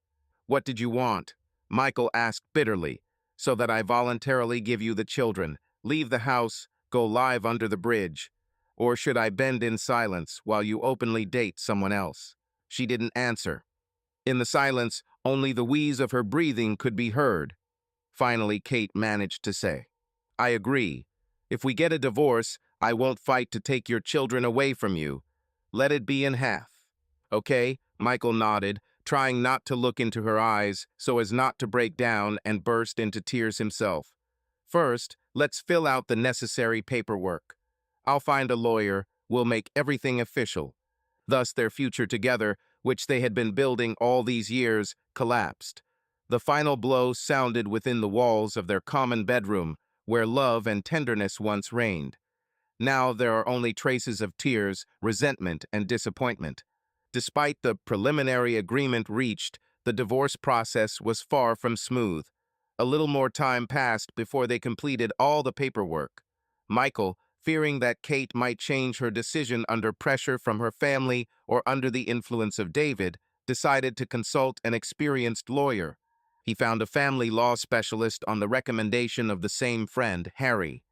Speaker 1: What did you want? Michael asked bitterly. So that I voluntarily give you the children, leave the house, go live under the bridge. Or should I bend in silence while you openly date someone else? She didn't answer. In the silence, only the wheeze of her breathing could be heard. Finally, Kate managed to say, I agree. If we get a divorce, I won't fight to take your children away from you. Let it be in half. Okay? Michael nodded, trying not to look into her eyes so as not to break down and burst into tears himself. First, let's fill out the necessary paperwork. I'll find a lawyer, we'll make everything official. Thus their future together, which they had been building all these years, collapsed. The final blow sounded within the walls of their common bedroom, where love and tenderness once reigned. Now there are only traces of tears, resentment, and disappointment. Despite the preliminary agreement reached, the divorce process was far from smooth. A little more time passed before they completed all the paperwork. Michael, fearing that Kate might change her decision under pressure from her family or under the influence of David, decided to consult an experienced lawyer. He found a family law specialist on the recommendation of the same friend, Harry.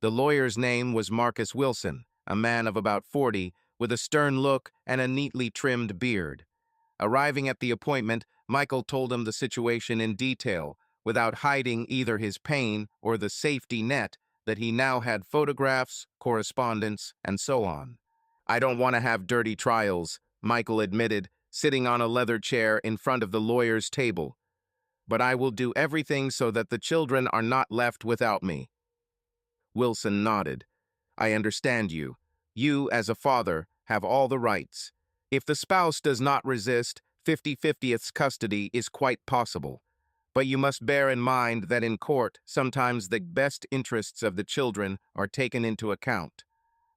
Speaker 1: The lawyer's name was Marcus Wilson, a man of about 40, with a stern look and a neatly trimmed beard. Arriving at the appointment, Michael told him the situation in detail, without hiding either his pain or the safety net that he now had photographs, correspondence, and so on. I don't want to have dirty trials, Michael admitted, sitting on a leather chair in front of the lawyer's table. But I will do everything so that the children are not left without me. Wilson nodded. I understand you. You, as a father, have all the rights. If the spouse does not resist, 50-50ths custody is quite possible. But you must bear in mind that in court, sometimes the best interests of the children are taken into account.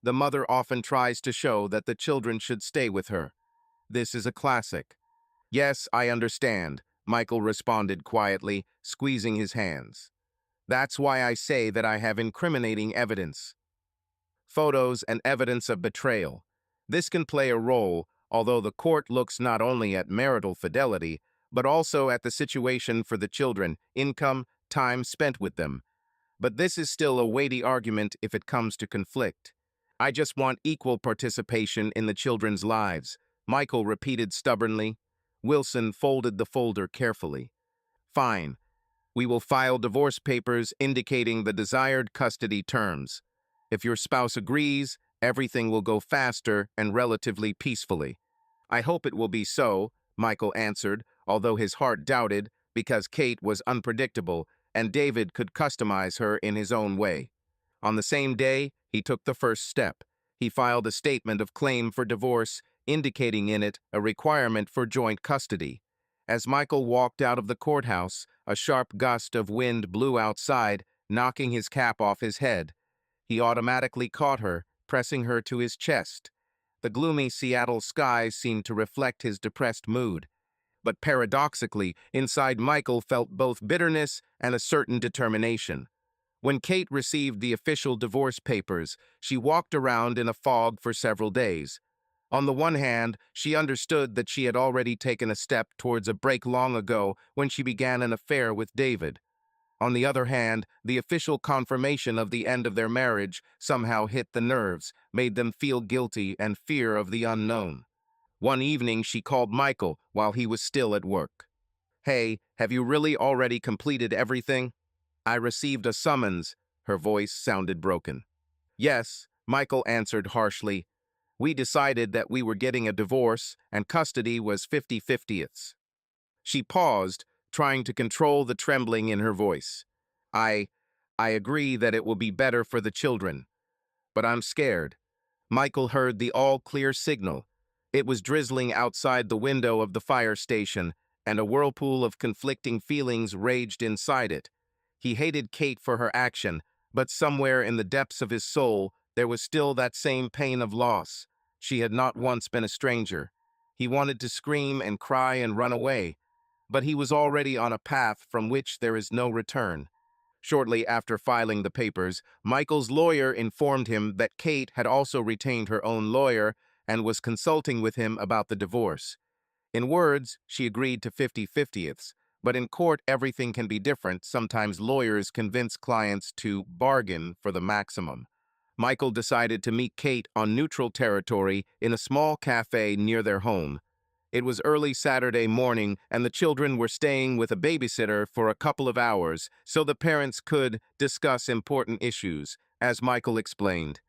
Speaker 1: The mother often tries to show that the children should stay with her. This is a classic. Yes, I understand, Michael responded quietly, squeezing his hands. That's why I say that I have incriminating evidence. Photos and evidence of betrayal. This can play a role, although the court looks not only at marital fidelity, but also at the situation for the children, income, time spent with them. But this is still a weighty argument if it comes to conflict. I just want equal participation in the children's lives, Michael repeated stubbornly. Wilson folded the folder carefully. Fine. We will file divorce papers indicating the desired custody terms. If your spouse agrees, everything will go faster and relatively peacefully. I hope it will be so, Michael answered, although his heart doubted, because Kate was unpredictable and David could customize her in his own way. On the same day, He took the first step. He filed a statement of claim for divorce, indicating in it a requirement for joint custody. As Michael walked out of the courthouse, a sharp gust of wind blew outside, knocking his cap off his head. He automatically caught her, pressing her to his chest. The gloomy Seattle skies seemed to reflect his depressed mood. But paradoxically, inside Michael felt both bitterness and a certain determination. When Kate received the official divorce papers, she walked around in a fog for several days. On the one hand, she understood that she had already taken a step towards a break long ago when she began an affair with David. On the other hand, the official confirmation of the end of their marriage somehow hit the nerves, made them feel guilty and fear of the unknown. One evening, she called Michael while he was still at work. "Hey, have you really already completed everything?" "I received a summons." Her voice sounded broken. "Yes," Michael answered harshly. "We decided that we were getting a divorce and custody was 50-50ths. She paused, trying to control the trembling in her voice. I agree that it will be better for the children, but I'm scared." Michael heard the all-clear signal. It was drizzling outside the window of the fire station, and a whirlpool of conflicting feelings raged inside it. He hated Kate for her action, but somewhere in the depths of his soul, there was still that same pain of loss. She had not once been a stranger. He wanted to scream and cry and run away, but he was already on a path from which there is no return. Shortly after filing the papers, Michael's lawyer informed him that Kate had also retained her own lawyer and was consulting with him about the divorce. In words, she agreed to 50-50ths, but in court everything can be different. Sometimes lawyers convince clients to bargain for the maximum. Michael decided to meet Kate on neutral territory in a small cafe near their home. It was early Saturday morning, and the children were staying with a babysitter for a couple of hours so the parents could discuss important issues, as Michael explained.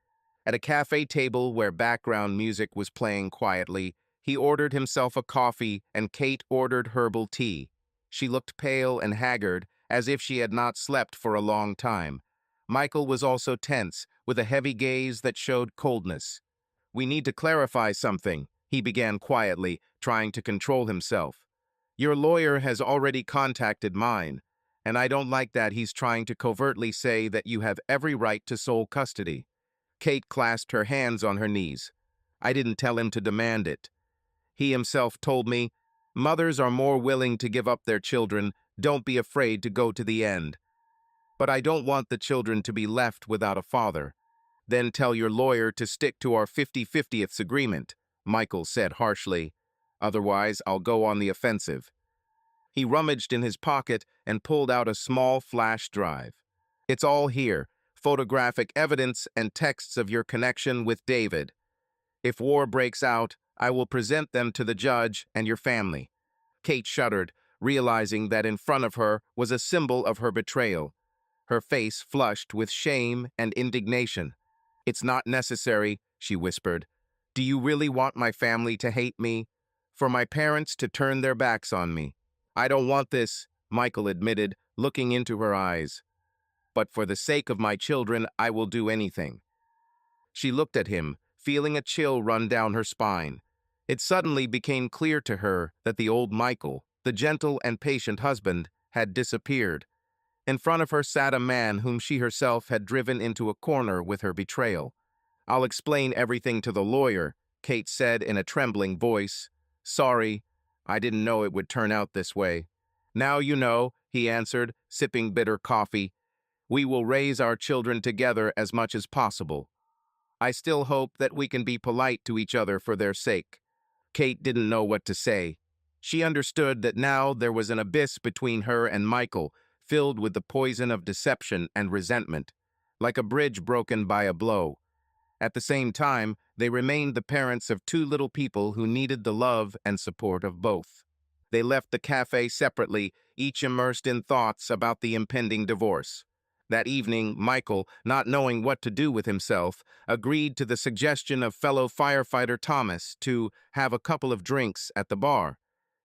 Speaker 1: At a cafe table where background music was playing quietly, he ordered himself a coffee and Kate ordered herbal tea. She looked pale and haggard, as if she had not slept for a long time. Michael was also tense, with a heavy gaze that showed coldness. "We need to clarify something," he began quietly, trying to control himself. "Your lawyer has already contacted mine, and I don't like that he's trying to covertly say that you have every right to sole custody." Kate clasped her hands on her knees. "I didn't tell him to demand it. He himself told me, 'Mothers are more willing to give up their children. Don't be afraid to go to the end.' But I don't want the children to be left without a father." "Then tell your lawyer to stick to our 50-50ths agreement," Michael said harshly. "Otherwise, I'll go on the offensive." He rummaged in his pocket and pulled out a small flash drive. "It's all here, photographic evidence and texts of your connection with David. If war breaks out, I will present them to the judge and your family." Kate shuddered, realizing that in front of her was a symbol of her betrayal. Her face flushed with shame and indignation. "It's not necessary," she whispered. "Do you really want my family to hate me? For my parents to turn their backs on me?" "I don't want this," Michael admitted, looking into her eyes. "But for the sake of my children, I will do anything." She looked at him, feeling a chill run down her spine. It suddenly became clear to her that the old Michael, the gentle and patient husband, had disappeared. In front of her sat a man whom she herself had driven into a corner with her betrayal. "I'll explain everything to the lawyer," Kate said in a trembling voice. "Sorry, I didn't know it would turn out this way." "Now you know," he answered, sipping bitter coffee. "We will raise our children together as much as possible. I still hope that we can be polite to each other for their sake." Kate didn't know what to say. She understood that now there was an abyss between her and Michael, filled with the poison of deception and resentment, like a bridge broken by a blow. At the same time, they remained the parents of two little people who needed the love and support of both. They left the cafe separately, each immersed in thoughts about the impending divorce. That evening, Michael, not knowing what to do with himself, agreed to the suggestion of fellow firefighter Thomas to have a couple of drinks at the bar.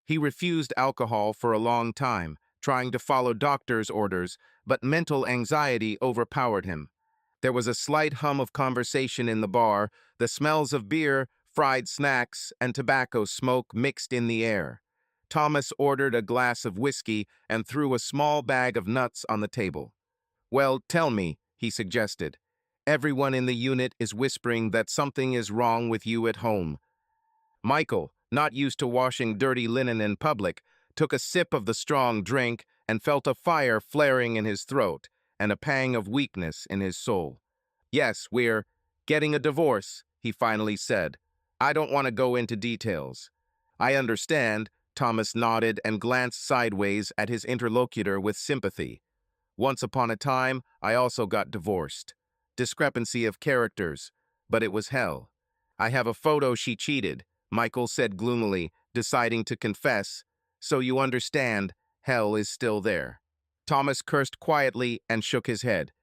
Speaker 1: He refused alcohol for a long time, trying to follow doctor's orders, but mental anxiety overpowered him. There was a slight hum of conversation in the bar, the smells of beer, fried snacks, and tobacco smoke mixed in the air. Thomas ordered a glass of whiskey and threw a small bag of nuts on the table. "Well, tell me," he suggested. "Everyone in the unit is whispering that something is wrong with you at home." Michael, not used to washing dirty linen in public, took a sip of the strong drink and felt a fire flaring in his throat and a pang of weakness in his soul. "Yes, we're getting a divorce," he finally said. "I don't want to go into details." "I understand," Thomas nodded and glanced sideways at his interlocutor with sympathy. "Once upon a time, I also got divorced. Discrepancy of characters, but it was hell. I have a photo she cheated," Michael said gloomily, deciding to confess. "So you understand, hell is still there." Thomas cursed quietly and shook his head.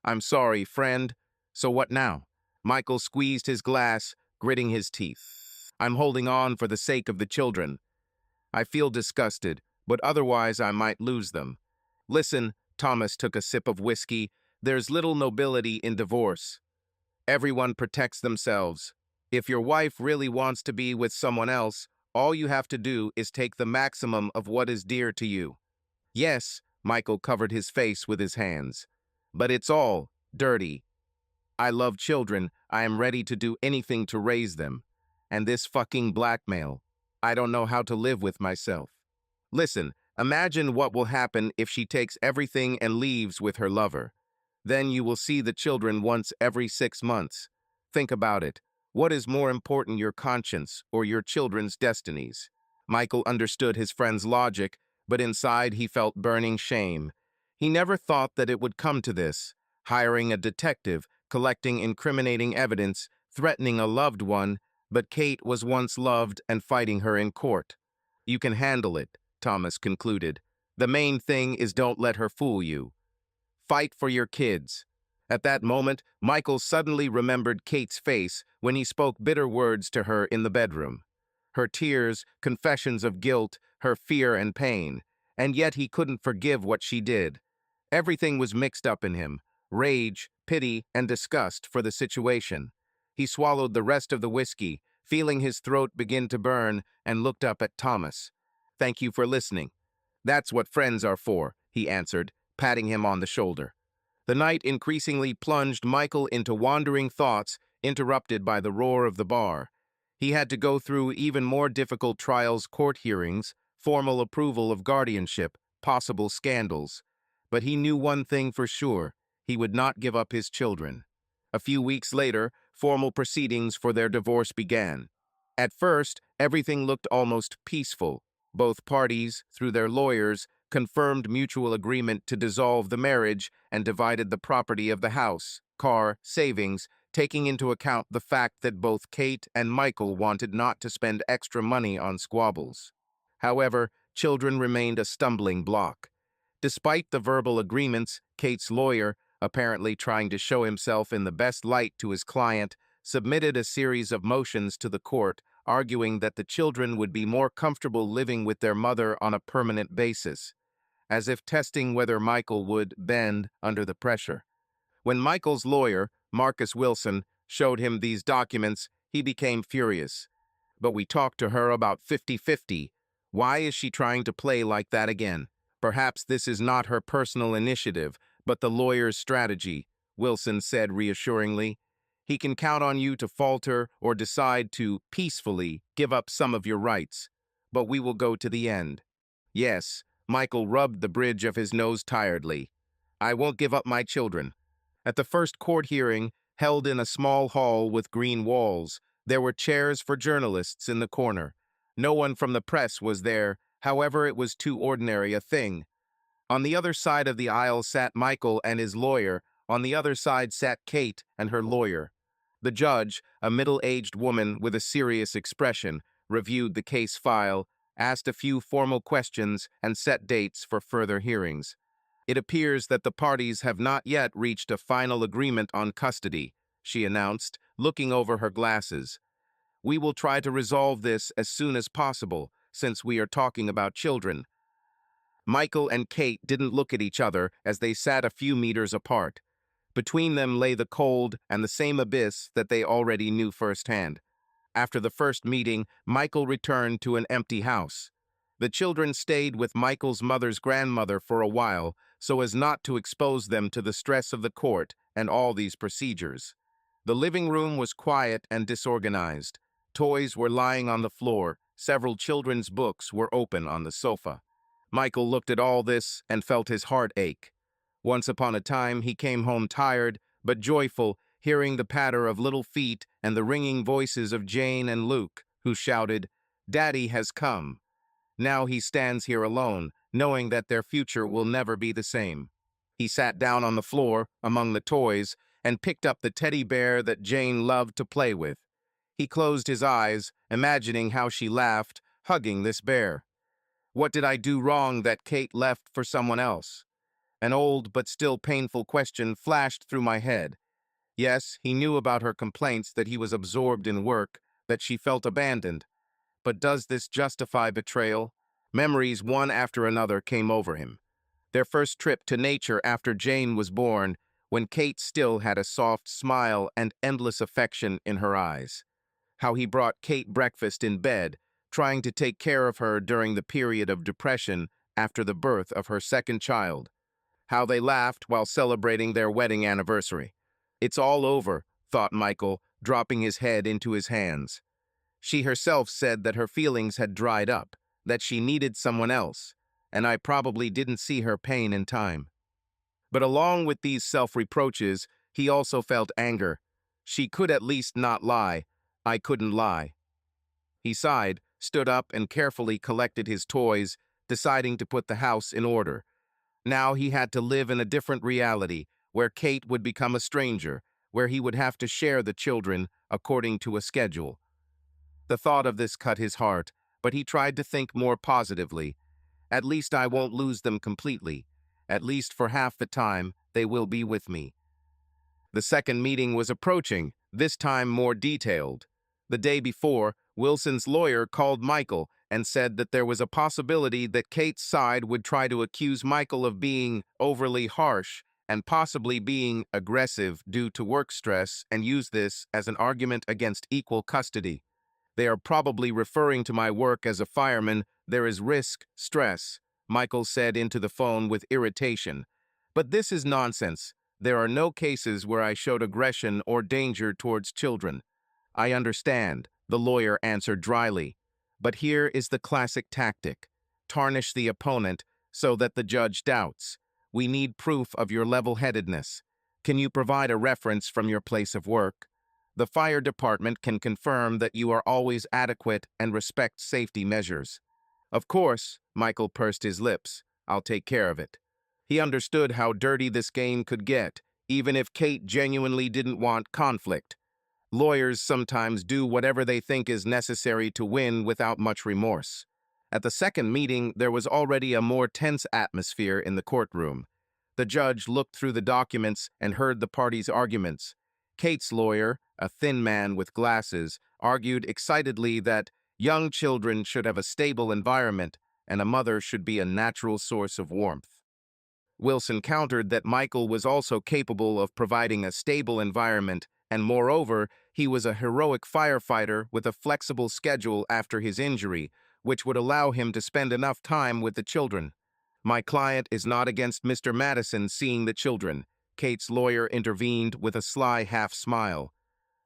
Speaker 1: "I'm sorry, friend. So what now?" Michael squeezed his glass, gritting his teeth. "I'm holding on for the sake of the children. I feel disgusted, but otherwise I might lose them. Listen," Thomas took a sip of whiskey, "there's little nobility in divorce. Everyone protects themselves. If your wife really wants to be with someone else, all you have to do is take the maximum of what is dear to you." "Yes," Michael covered his face with his hands. "But it's all dirty. I love children. I am ready to do anything to raise them. And this fucking blackmail. I don't know how to live with myself. Listen, imagine what will happen if she takes everything and leaves with her lover. Then you will see the children once every 6 months. Think about it. What is more important, your conscience or your children's destinies?" Michael understood his friend's logic, but inside he felt burning shame. He never thought that it would come to this: hiring a detective, collecting incriminating evidence, threatening a loved one, but Kate was once loved and fighting her in court. "You can handle it," Thomas concluded. "The main thing is don't let her fool you. Fight for your kids." At that moment, Michael suddenly remembered Kate's face when he spoke bitter words to her in the bedroom. Her tears, confessions of guilt, her fear and pain. And yet he couldn't forgive what she did. Everything was mixed up in him: rage, pity, and disgust for the situation. He swallowed the rest of the whiskey, feeling his throat begin to burn, and looked up at Thomas. "Thank you for listening. That's what friends are for," he answered, patting him on the shoulder. The night increasingly plunged Michael into wandering thoughts, interrupted by the roar of the bar. He had to go through even more difficult trials, court hearings, formal approval of guardianship, possible scandals. But he knew one thing for sure: he would not give up his children. A few weeks later, formal proceedings for their divorce began. At first, everything looked almost peaceful. Both parties, through their lawyers, confirmed mutual agreement to dissolve the marriage and divided the property of the house, car, savings, taking into account the fact that both Kate and Michael wanted not to spend extra money on squabbles. However, children remained a stumbling block. Despite the verbal agreements, Kate's lawyer, apparently trying to show himself in the best light to his client, submitted a series of motions to the court, arguing that the children would be more comfortable living with their mother on a permanent basis, as if testing whether Michael would bend under the pressure. When Michael's lawyer, Marcus Wilson, showed him these documents, he became furious. "But we talked to her about 50-50. Why is she trying to play like that again? Perhaps this is not her personal initiative, but the lawyer's strategy," Wilson said reassuringly. "He can count on you to falter or decide to peacefully give up some of your rights. But we will go to the end." "Yes," Michael rubbed the bridge of his nose tiredly. "I won't give up my children." At the first court hearing, held in a small hall with green walls, there were chairs for journalists in the corner. No one from the press was there, however it was too ordinary a thing. On the other side of the aisle sat Michael and his lawyer. On the other side sat Kate and her lawyer. The judge, a middle-aged woman with a serious expression, reviewed the case file, asked a few formal questions, and set dates for further hearings. "It appears that the parties have not yet reached a final agreement on custody," she announced, looking over her glasses. "We will try to resolve this as soon as possible, since we are talking about children." Michael and Kate didn't look at each other as they sat a few meters apart. Between them lay the cold and the same abyss that they already knew firsthand. After the first meeting, Michael returned to an empty house. The children stayed with Michael's mother's grandmother for a while so as not to expose them to the stress of the court and all these procedures. The living room was quiet and disorganized. Toys were lying on the floor. Several children's books were open on the sofa. Michael looked at all this and felt his heart ache. Once upon a time, he came home tired but joyful, hearing the patter of little feet and the ringing voices of Jane and Luke, who shouted, "Daddy has come." Now he stands here alone, knowing that their future will never be the same. He sat down on the floor, among the toys, and picked up the teddy bear that Jane loved to play with. He closed his eyes, imagining how she laughed, hugging this bear. What did I do wrong that Kate left for someone else? An old but still painful question flashed through my head. Yes, he knew about her complaints that he was absorbed in work, that she felt abandoned. But does this justify betrayal? Memories one after another came over him. Their first trip to nature after Jane was born, when Kate still had a soft smile and endless affection in her eyes. How he brought Kate breakfast in bed, trying to take care of her during the period of depression after the birth of her second child. How they laughed while celebrating their wedding anniversary. It's all over, thought Michael, dropping his head into his hands. She herself said that her feelings had dried up, that she needed someone else, and I probably didn't see her pain in time. But along with these self-reproaches, he also felt anger. She could at least not lie. I couldn't lie. He sighed, stood up, and carefully collected his toys, deciding to put the house in order. Now he had to live in a different reality, where Kate would become a stranger, where he would have to share the children according to a schedule. The thought of this cut his heart, but he tried to think more positively. At least I won't lose them completely. At least for half the time, they will be with me. The second meeting was approaching, this time more detailed. The day before, Wilson's lawyer called Michael and said that there was a possibility that Kate's side would try to accuse Michael of being overly harsh and possibly being aggressive due to work stress and use this as an argument against equal custody. They are probably referring to my work as a fireman. There is risk, stress, Michael said into the phone with irritation. But this is nonsense. There are no cases where I showed aggression or danger towards children. I understand, the lawyer answered dryly. But here is the classic tactic. Tarnish the opponent so that the judge doubts. We need proof of your level-headedness. Can you provide a reference from your place of work? The fire department can confirm that you are always adequate and respect safety measures. Of course, Michael pursed his lips. I'll take care of it. He understood how dirty this game could get, even if Kate genuinely didn't want conflict. Lawyers sometimes do whatever they think is necessary to win without much remorse. At the second meeting, there was already a more tense atmosphere in the courtroom. The judge looked through the documents and heard the parties' arguments. Kate's lawyer, a thin man with glasses, argued excitedly that young children should have a stable environment and a mother should be a natural source of warmth. Wilson countered that Michael was also capable of providing a stable environment, and moreover, he was a heroic firefighter with a flexible schedule after his injury, which would allow him to spend enough time with the children. My client is not against Mr. Madison seeing the children, Kate's lawyer intervened with a sly half-smile.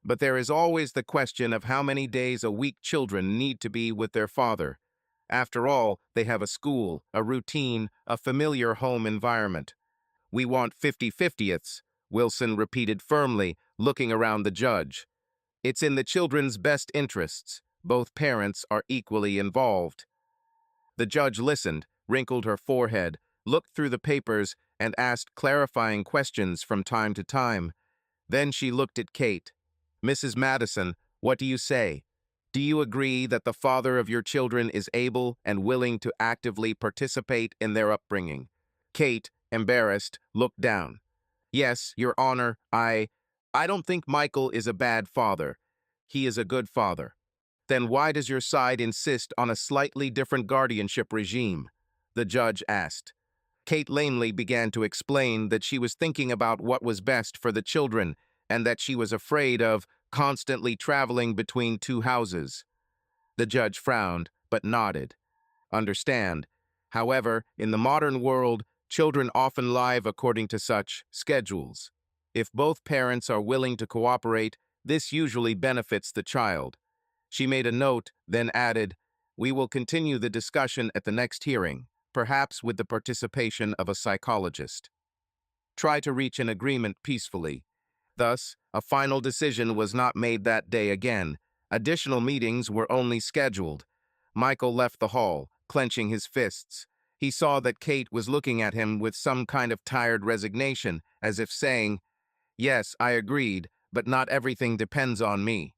Speaker 1: But there is always the question of how many days a week children need to be with their father. After all, they have a school, a routine, a familiar home environment. We want 50/50ths, Wilson repeated firmly, looking around the judge. It's in the children's best interests. Both parents are equally involved. The judge listened, wrinkled her forehead, looked through the papers, and asked clarifying questions from time to time. Then she looked at Kate. Mrs. Madison, what do you say? Do you agree that the father of your children is able and willing to actively participate in their upbringing? Kate, embarrassed, looked down. Yes, Your Honor, I don't think Michael is a bad father. He is a good father. Then why does your side insist on a slightly different guardianship regime? The judge asked. Kate lamely began to explain that she was thinking about what was best for the children and that she was afraid of constantly traveling between two houses. The judge frowned, but nodded. Understand. However, in the modern world, children often live according to such schedules. If both parents are willing to cooperate, this usually benefits the child. She made a note, then added, "We will continue the discussion at the next hearing, perhaps with the participation of a psychologist. Try to reach an agreement peacefully." Thus, a final decision was not made that day again. Additional meetings were only scheduled. Michael left the hall, clenching his fists. He saw that Kate was looking at him with some kind of tired resignation, as if saying, "Yes, I agreed, but not everything depends on me."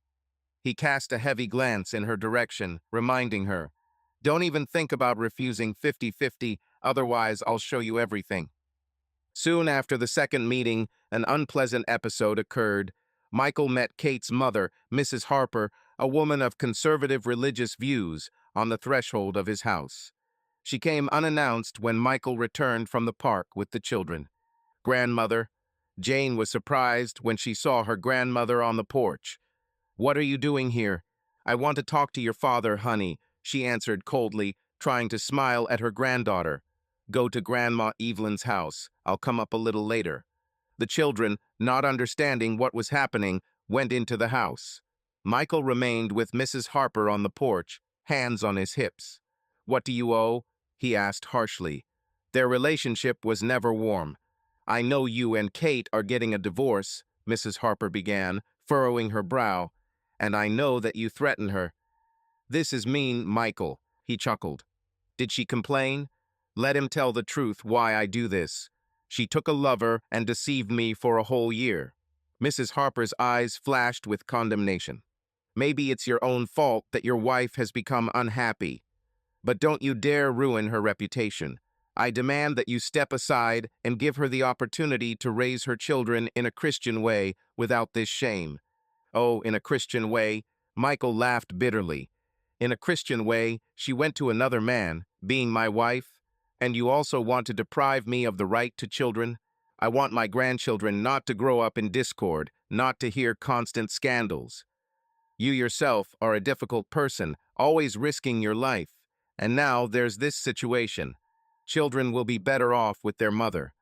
Speaker 1: He cast a heavy glance in her direction, reminding her, "Don't even think about refusing 50-50, otherwise I'll show you everything." Soon after the second meeting, an unpleasant episode occurred. Michael met Kate's mother, Mrs. Harper, a woman of conservative religious views, on the threshold of his house. She came unannounced when Michael returned from the park with the children. "Grandmother." Jane was surprised when she saw her grandmother on the porch. "What are you doing here?" "I want to talk to your father, honey," she answered coldly, trying to smile at her granddaughter. "Go to Grandma Evelyn's house. I'll come up a little later." The children, not understanding what was happening, went into the house. Michael remained with Mrs. Harper on the porch, hands on his hips. "What do you owe?" he asked harshly. Their relationship was never warm. "I know you and Kate are getting a divorce," Mrs. Harper began, furrowing her brow, "and I know that you threaten her." "This is mean, Michael," he chuckled. "Did she complain? Let him tell the truth why I do this. She took a lover and deceived me for a whole year." Mrs. Harper's eyes flashed with condemnation. "Maybe it's your own fault that your wife has become unhappy. But don't you dare ruin her reputation. I demand that you step aside and give her the opportunity to raise her children in a Christian way without this shame." "Oh, in a Christian way?" Michael laughed bitterly. "In a Christian way, she went to another man, being my wife? And you also want to deprive me of the right to children? I want my grandchildren not to grow up in discord, not to hear constant scandals. You yourself are a difficult person, always risking your life. And now there's this situation. Children will be better off with their mother."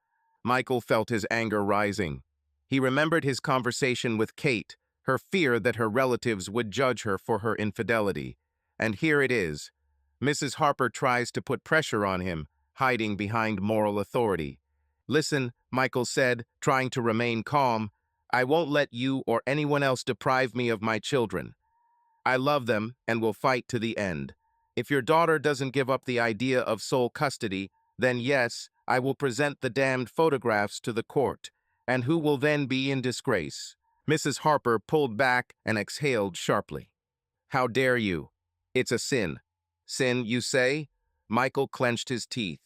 Speaker 1: Michael felt his anger rising. He remembered his conversation with Kate, her fear that her relatives would judge her for her infidelity. And here it is. Mrs. Harper tries to put pressure on him, hiding behind moral authority. "Listen," Michael said, trying to remain calm, "I won't let you or anyone else deprive me of my children. I love them and will fight to the end. If your daughter doesn't give up the idea of sole custody, then yes, I will present the damned photographs to the court, and who will then be in disgrace." Mrs. Harper pulled back and exhaled sharply. "How dare you? It's a sin." "Sin, you say?" Michael clenched his teeth.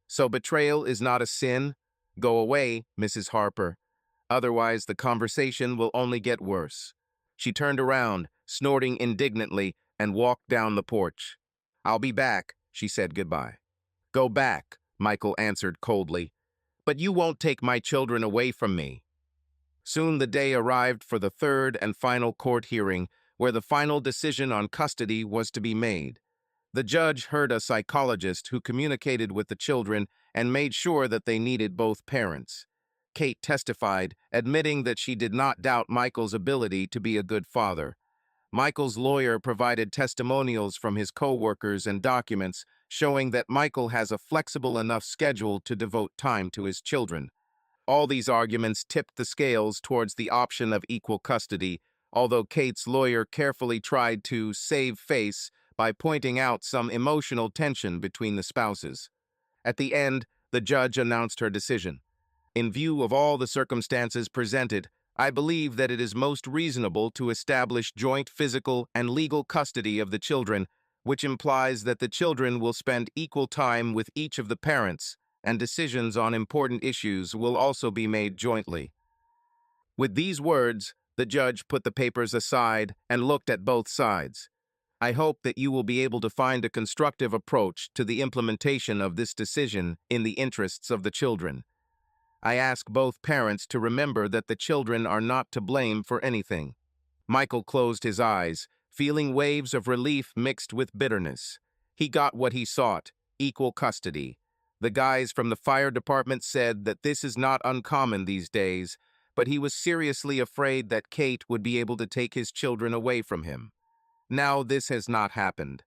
Speaker 1: "So betrayal is not a sin? Go away, Mrs. Harper. Otherwise, the conversation will only get worse." She turned around, snorting indignantly, and walked down the porch. "I'll be back," she said goodbye. "Go back," Michael answered coldly. "But you won't take my children away from me." Soon the day arrived for the third and final court hearing, where the final decision on custody was to be made. The judge heard a psychologist who communicated with the children and made sure that they needed both parents. Kate testified, admitting that she did not doubt Michael's ability to be a good father. Michael's lawyer provided testimonials from his co-workers and documents showing that Michael has a flexible enough schedule to devote time to his children. All these arguments tipped the scales towards the option of equal custody, although Kate's lawyer carefully tried to save face by pointing out some emotional tension between the spouses. At the end, the judge announced her decision. "In view of all the circumstances presented, I believe that it is most reasonable to establish joint physical and legal custody of the children, which implies that the children will spend equal time with each of the parents, and decisions on important issues will also be made jointly." With these words, the judge put the papers aside and looked at both sides. I hope that you will be able to find a constructive approach to the implementation of this decision in the interests of the children. I ask both parents to remember that the children are not to blame for anything. Michael closed his eyes, feeling waves of relief mixed with bitterness. He got what he sought, equal custody. The guys from the fire department said that this is not uncommon these days, but he was seriously afraid that Kate would be able to take his children away from him. Now this has not happened.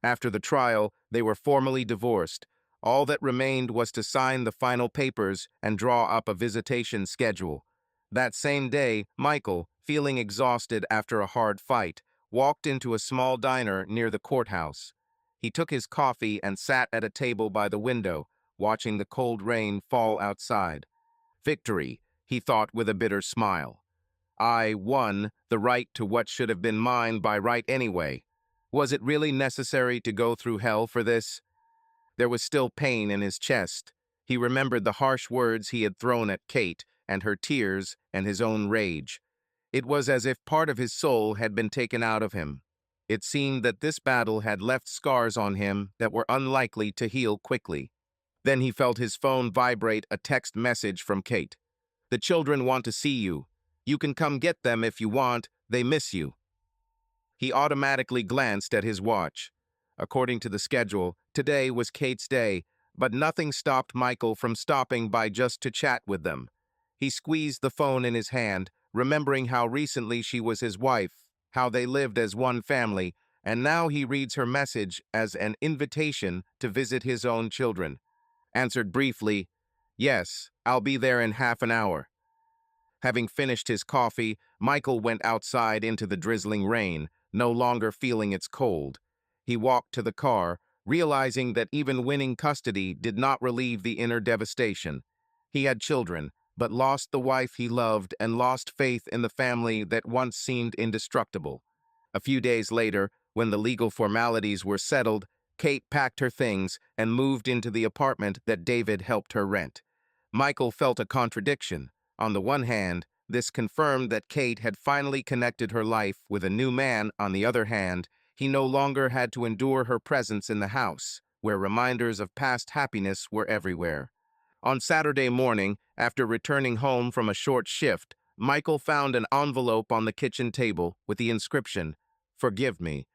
Speaker 1: After the trial, they were formally divorced. All that remained was to sign the final papers and draw up a visitation schedule. That same day, Michael, feeling exhausted after a hard fight, walked into a small diner near the courthouse. He took his coffee and sat at a table by the window, watching the cold rain fall outside. Victory, he thought with a bitter smile. I won the right to what should have been mine by right anyway. Was it really necessary to go through hell for this? There was still pain in his chest. He remembered the harsh words he had thrown at Kate, and her tears, and his own rage. It was as if part of his soul had been taken out of him. It seemed that this battle had left scars on him that were unlikely to heal quickly. Then he felt his phone vibrate, a text message from Kate. The children want to see you. You can come get them if you want. They miss you. He automatically glanced at his watch. According to the schedule, today was Kate's day, but nothing stopped Michael from stopping by just to chat with them. He squeezed the phone in his hand, remembering how recently she was his wife, how they lived as one family, and now he reads her message as an invitation to visit his own children. Answered briefly, "Yes, I'll be there in half an hour." Having finished his coffee, Michael went outside into the drizzling rain, no longer feeling its cold. He walked to the car, realizing that even winning custody did not relieve the inner devastation. He had children, but lost the wife he loved and lost faith in the family that once seemed indestructible. A few days later, when the legal formalities were settled, Kate packed her things and moved into the apartment that David helped her rent. Michael felt a contradiction. On the one hand, this confirmed that Kate had finally connected her life with a new man. On the other hand, he no longer had to endure her presence in the house, where reminders of past happiness were everywhere. On Saturday morning, after returning home from a short shift, Michael found an envelope on the kitchen table with the inscription, "Forgive me."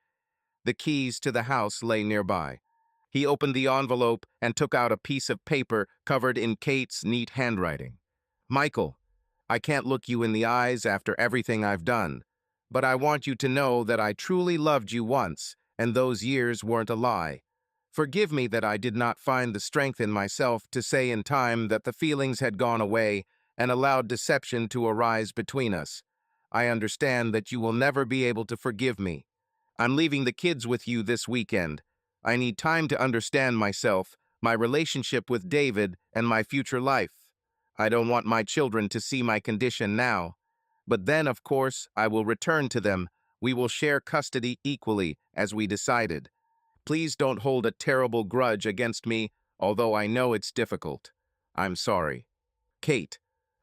Speaker 1: The keys to the house lay nearby. He opened the envelope and took out a piece of paper covered in Kate's neat handwriting. "Michael, I can't look you in the eyes after everything I've done, but I want you to know that I truly loved you once, and those years weren't a lie. Forgive me that I did not find the strength in myself to say in time that the feelings had gone away and allowed deception to arise between us. I understand that you will never be able to forgive me. I'm leaving the kids with you this weekend. I need time to understand myself, my relationship with David, and my future life. I don't want my children to see my condition now. But then, of course, I will return to them. We will share custody equally, as we decided. Please don't hold a terrible grudge against me, although I know it's difficult. I'm sorry. Kate."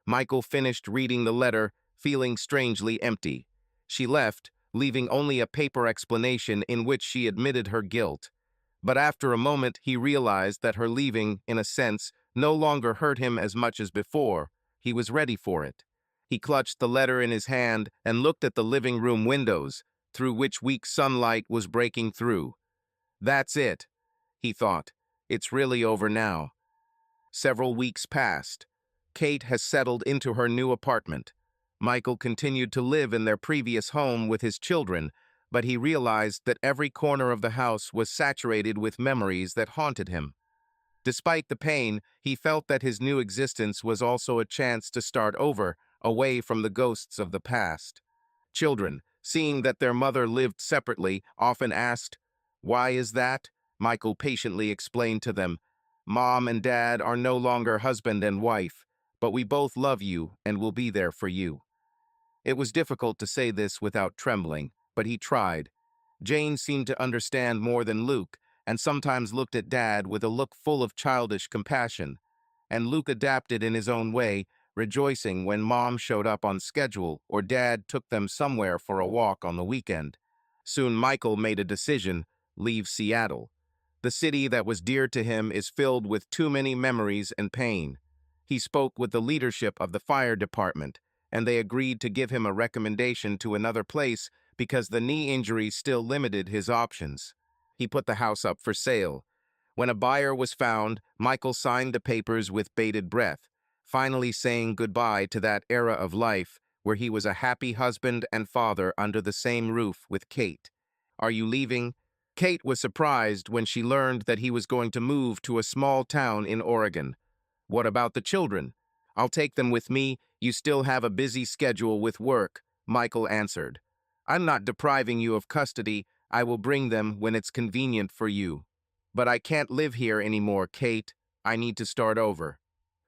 Speaker 1: Michael finished reading the letter, feeling strangely empty. She left, leaving only a paper explanation in which she admitted her guilt. But after a moment, he realized that her leaving, in a sense, no longer hurt him as much as before. He was ready for it. He clutched the letter in his hand and looked at the living room windows, through which weak sunlight was breaking through. That's it, he thought. It's really over now. Several weeks passed. Kate has settled into her new apartment. Michael continued to live in their previous home with his children, but he realized that every corner of the house was saturated with memories that haunted him. Despite the pain, he felt that his new existence was also a chance to start over, away from the ghosts of the past. Children, seeing that their mother lived separately, often asked, "Why is that?" Michael patiently explained to them, "Mom and Dad are no longer husband and wife, but we both love you and will be there for you." It was difficult to say this without trembling, but he tried. Jane seemed to understand more than Luke, and sometimes looked at Dad with a look full of childish compassion. And Luke adapted in his own way, rejoicing when Mom showed up on schedule or Dad took them somewhere for a walk on the weekend. Soon Michael made a decision: leave Seattle. The city that was dear to him is filled with too many memories and pain. He spoke with the leadership of the fire department, and they agreed to give him a recommendation to another place because the knee injury still limited his options. He put the house up for sale. When a buyer was found, Michael signed the papers with bated breath, finally saying goodbye to that era of life where he was a happy husband and father under the same roof with Kate. "Are you leaving?" Kate was surprised when she learned that he was going to move to a small town in Oregon. "What about the children?" "I'll take them with me. You still have a busy schedule with work," Michael answered. "I'm not depriving you of custody. I will bring them when it's convenient for you." "But I can't live here anymore, Kate. I need to start over."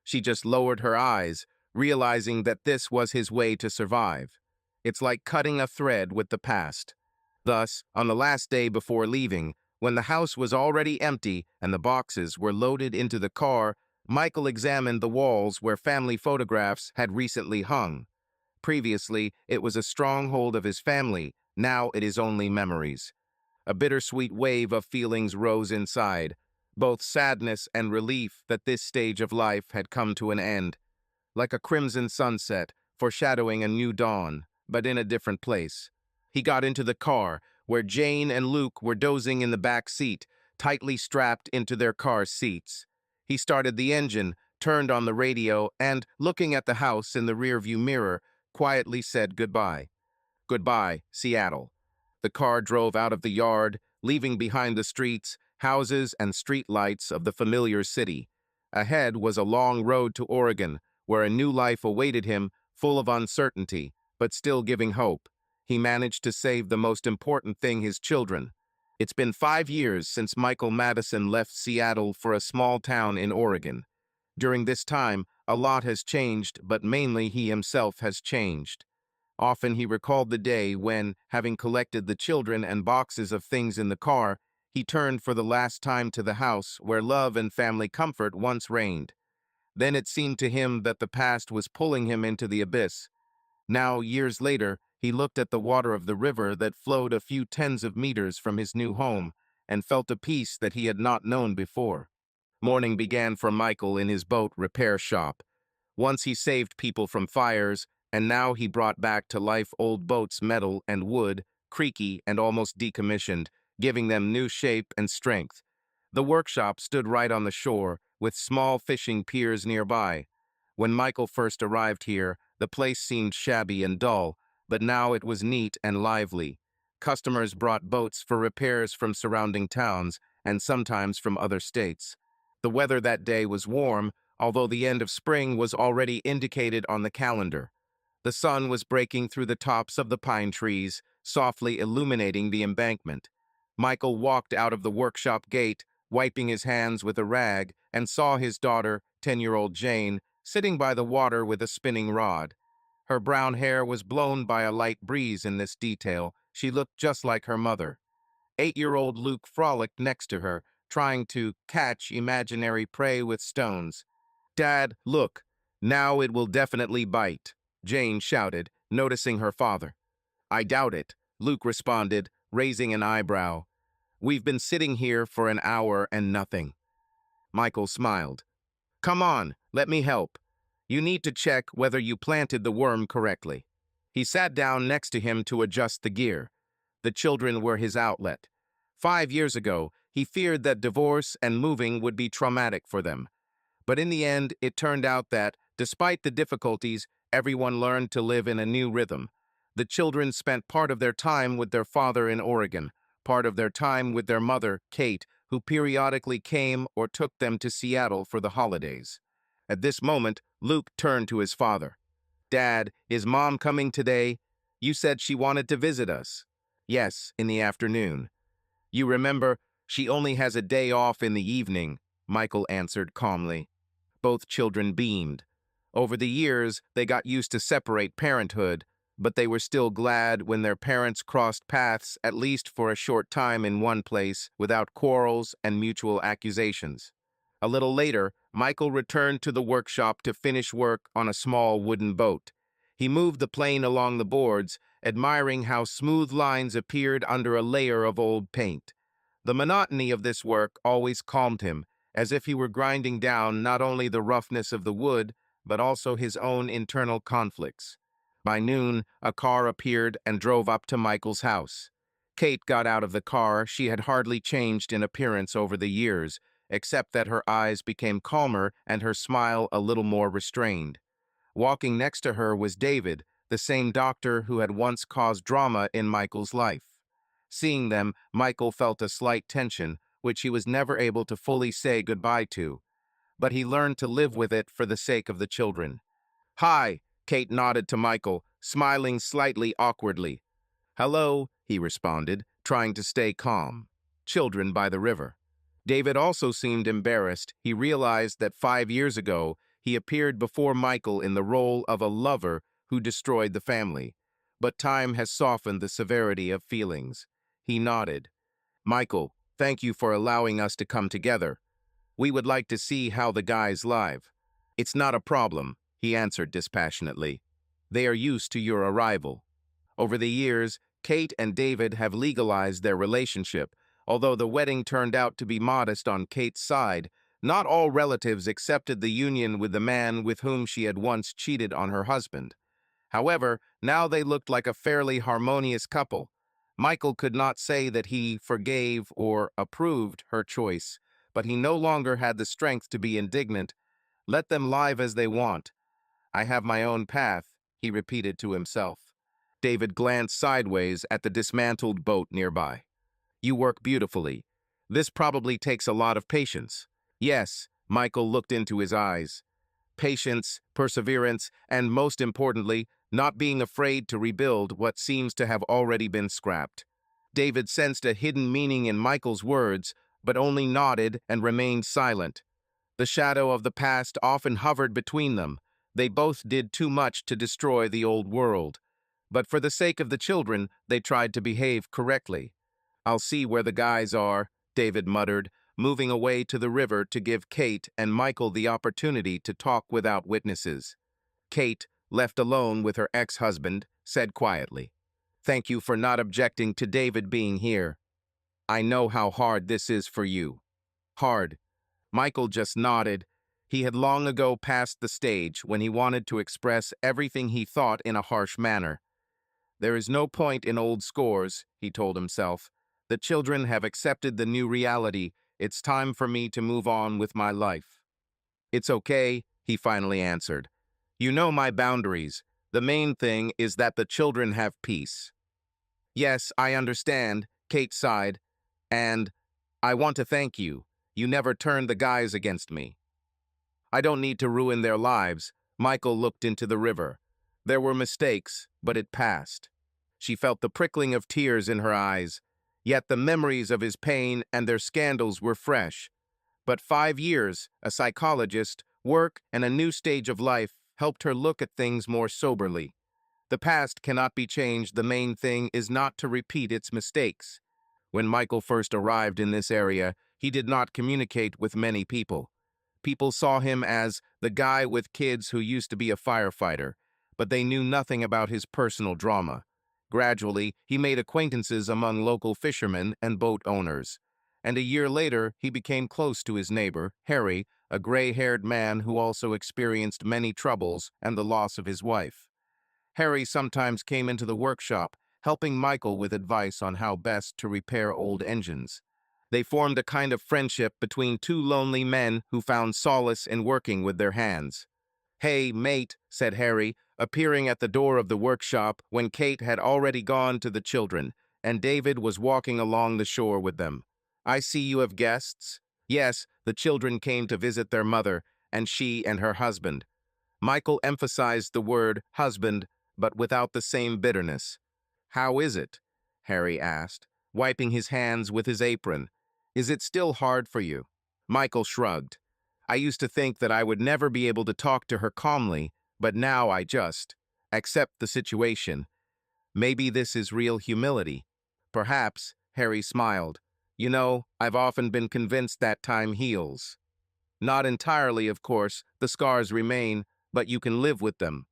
Speaker 1: She just lowered her eyes, realizing that this was his way to survive. It's like cutting a thread with the past. Thus, on the last day before leaving, when the house was already empty and the boxes were loaded into the car, Michael examined the walls where family photographs had recently hung. Previously, it was a stronghold of his family. Now it is only memories. A bittersweet wave of feelings rose inside, both sadness and relief that this stage of life had come to an end, like a crimson sunset, foreshadowing a new dawn, but in a different place. He got into the car, where Jane and Luke were dozing in the back seat, tightly strapped into their car seats. He started the engine, turned on the radio, and, looking at the house in the rearview mirror, quietly said goodbye. Goodbye, Seattle. The car drove out of the yard, leaving behind the streets, houses, and street lights of the familiar city. Ahead was a long road to Oregon, where a new life awaited him, full of uncertainty, but still giving hope. He managed to save the most important thing: his children. It's been 5 years since Michael Madison left Seattle for a small town in Oregon. During this time, a lot has changed, but mainly he himself has changed. Often he recalled the day when, having collected the children and boxes of things in the car, he turned for the last time to the house where love and family comfort once reigned. Then it seemed to him that the past was pulling him into the abyss. Now, years later, he looked at the water of the river that flowed a few tens of meters from his new home and felt a peace that he had not known before. Morning began for Michael in his boat repair shop. Once he saved people from fires, and now he brought back to life old boats, metal and wood, creaky and almost decommissioned, giving them new shape and strength. The workshop stood right on the shore, with small fishing piers nearby. When Michael first arrived here, the place seemed shabby and dull, but now it was neat and lively. Customers brought boats for repairs from surrounding towns, and sometimes from other states. The weather that day was warm, although the end of spring was already indicated on the calendar. The sun was breaking through the tops of the pine trees, softly illuminating the embankment. Michael walked out of the workshop gate, wiping his hands with a rag, and saw his daughter, 10-year-old Jane, sitting by the water with a spinning rod. Her brown hair was blown by a light breeze in this detail. She looked just like her mother. 8-year-old Luke frolicked next to her, trying to catch imaginary prey with stones. "Dad, look. Now it will definitely bite," Jane shouted, noticing her father. "I doubt it," Luke responded, raising an eyebrow. "We've been sitting here for an hour and nothing." Michael smiled. "Come on, let me help. You need to check whether you planted the worm correctly." He sat down next to him to adjust the gear. The children were his outlet. 5 years ago, he feared that divorce and moving would be traumatic for them. But in the end, it turned out that, despite the difficulties, everyone learned to live in a new rhythm. The children spent part of their time with their father in Oregon, part of their time with their mother, Kate, who periodically came or took them to Seattle for the holidays. At this moment, Luke turned to his father. "Dad, is Mom coming today? You said she wanted to visit us." "Yes, in the afternoon." "You remember, she only has a day off in the evening," Michael answered calmly. Both children beamed. Over the years, they got used to separate parenthood, but they were still glad when their parents crossed paths at least for a short time in one place without quarrels and mutual accusations. A little later, Michael returned to the workshop to finish work on a small wooden boat. He moved the plane along the boards, admiring how smooth lines appeared under a layer of old paint. The monotony of this work always calmed him, as if he were grinding down not only the roughness of the wood, but also his own internal conflicts. By noon, a car appeared and drove up to Michael's house. Kate got out of the car. She had hardly changed in appearance over the years, except that her eyes became calmer and her smile a little more restrained. Walking next to her was David, the same doctor who had once caused drama in Michael's life. Seeing them, Michael felt a slight tension, which he was never able to fully say goodbye to, but he learned to live with it for the sake of the children. "Hi," Kate nodded to Michael, smiling slightly awkwardly. "Hello," he responded, trying to stay calm. "Children by the river." David also seemed embarrassed. He realized that 5 years ago, he appeared before Michael in the role of a lover who destroyed the family. But time has softened the severity of feelings. He nodded. "Michael, thank you for allowing us to come together. We would like to see how the guy's live." "It's not a problem," he answered dispassionately. "They are used to your arrival." Over the years, Kate and David have legalized their relationship. Although the wedding turned out to be modest on Kate's side, not all relatives accepted the union with the man with whom she had once cheated on her husband. However, now they looked like a fairly harmonious couple. Michael could not say that he forgave or approved her choice, but he no longer had the strength to be indignant. "Let them live as they want. I have my own path," he repeated to himself. David glanced sideways at the dismantled boat nearby. "You work beautifully. This probably takes a lot of patience." "Yes," Michael looked into his eyes. "Patience, perseverance, and most importantly, not being afraid to rebuild what seems to have already been scrapped." David sensed a hidden meaning in Michael's words, but only nodded and remained silent. The shadow of the past often hovered between them. They both did too much to destroy the old world. But for the sake of the children, they tried to behave correctly. "I'll see where the guys are," David muttered, moving away to the river to give Kate and Michael the opportunity to talk without witnesses. Kate, left alone with her ex-husband, said quietly, "Thank you for not objecting to David being here. I know how hard this is for you." "Hard." Michael just nodded. He had long ago passed the stage when he wanted to express everything he thought in a harsh manner. "There is no point in old scores," he told himself. "The children have accepted the new reality. It's time for me to move on with my life." "It's okay," he finally answered. "You know my boundaries. The main thing is that the children have peace." "Yes, I understand," Kate sighed. "And I want to thank you. You never turned the guys against me." "I don't need to ruin their lives." Michael looked into the river. There were mistakes, but it passed. She felt the prickling of tears in her eyes. Yet the memories of his pain and their scandals were fresh. But 5 years, a psychologist, work, and a new stage of life helped her look at things more soberly. The past cannot be changed. The main thing is not to repeat its mistakes. When Michael first arrived in this area, he did not communicate with many people. People saw him as the guy with kids who used to be a firefighter, but they knew nothing about his personal drama. Gradually, he made acquaintances among local fishermen and boat owners. And a year later, he became close to his neighbor, Harry, a gray-haired man who also experienced many troubles and the loss of his wife. Harry sometimes came into the workshop, helping Michael with advice on how best to repair old engines. They formed a kind of friendship between two lonely men who found solace in working with their hands. "Hey, mate," said Harry, appearing at the door of the workshop when Kate had already gone to the children, and David was walking along the shore with them. "I see you have guests." Yes, the children came to visit their mother, and she and her husband. Michael emphasized the word husband, but without the same bitterness. "How is it?" Harry asked, wiping his hands with his apron. "Is it still hard for you?" Michael shrugged. "I used to think that I would never be able to talk to her calmly, but now I just accept the situation. Maybe this is real humility." "Perhaps," Harry smiled. "You know, I've often been convinced that time heals. Not entirely, of course. The scars remain, but you can live with them."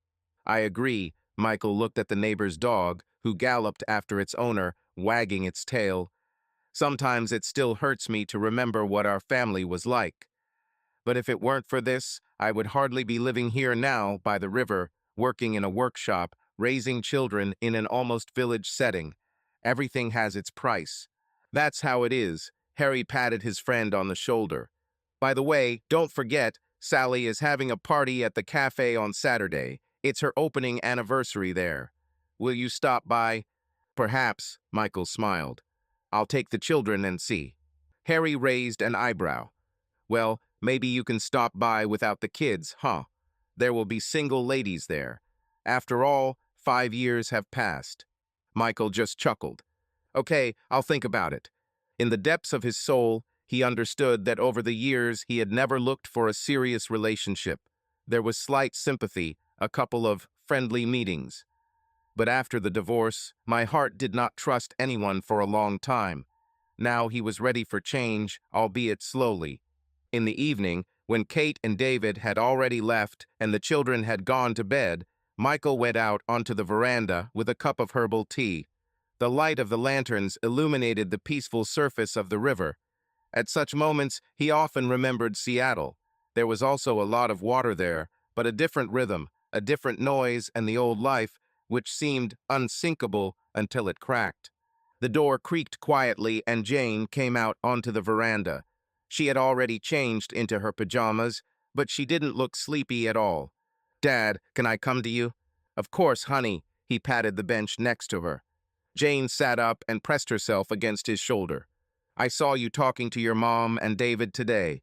Speaker 1: "I agree." Michael looked at the neighbor's dog, who galloped after its owner, wagging its tail. Sometimes it still hurts me to remember what our family was like. But if it weren't for this, I would hardly be living here now by the river, working in a workshop, raising children in an almost village setting. Everything has its price. That's how it is. Harry patted his friend on the shoulder. By the way, don't forget, Sally is having a party at the cafe on Saturday. It's her opening anniversary there. Will you stop by? Perhaps, Michael smiled. I'll take the children and see. Harry raised an eyebrow. Well, maybe you can stop by without the kids, huh? There will be single ladies there. After all, 5 years have passed. Michael just chuckled. Okay, I'll think about it. In the depths of his soul, he understood that over the years he had never looked for a serious relationship. There was slight sympathy, a couple of friendly meetings. But after the divorce, my heart did not trust anyone for a long time. Now he was ready for change, albeit slowly. In the evening, when Kate and David had already left and the children had gone to bed, Michael went out onto the veranda with a cup of herbal tea. The light of the lanterns illuminated the peaceful surface of the river. At such moments, he often remembered Seattle. There was also a lot of water there, but a different rhythm, a different noise, and the old life, which seemed unsinkable until it cracked. The door creaked quietly and Jane came out onto the veranda. She had already changed into her pajamas, but she didn't look sleepy at all. Dad, can I come to you? Of course, honey. He patted the bench next to her. Jane sat up and pressed herself against his shoulder. I saw you talking to your mom and David today.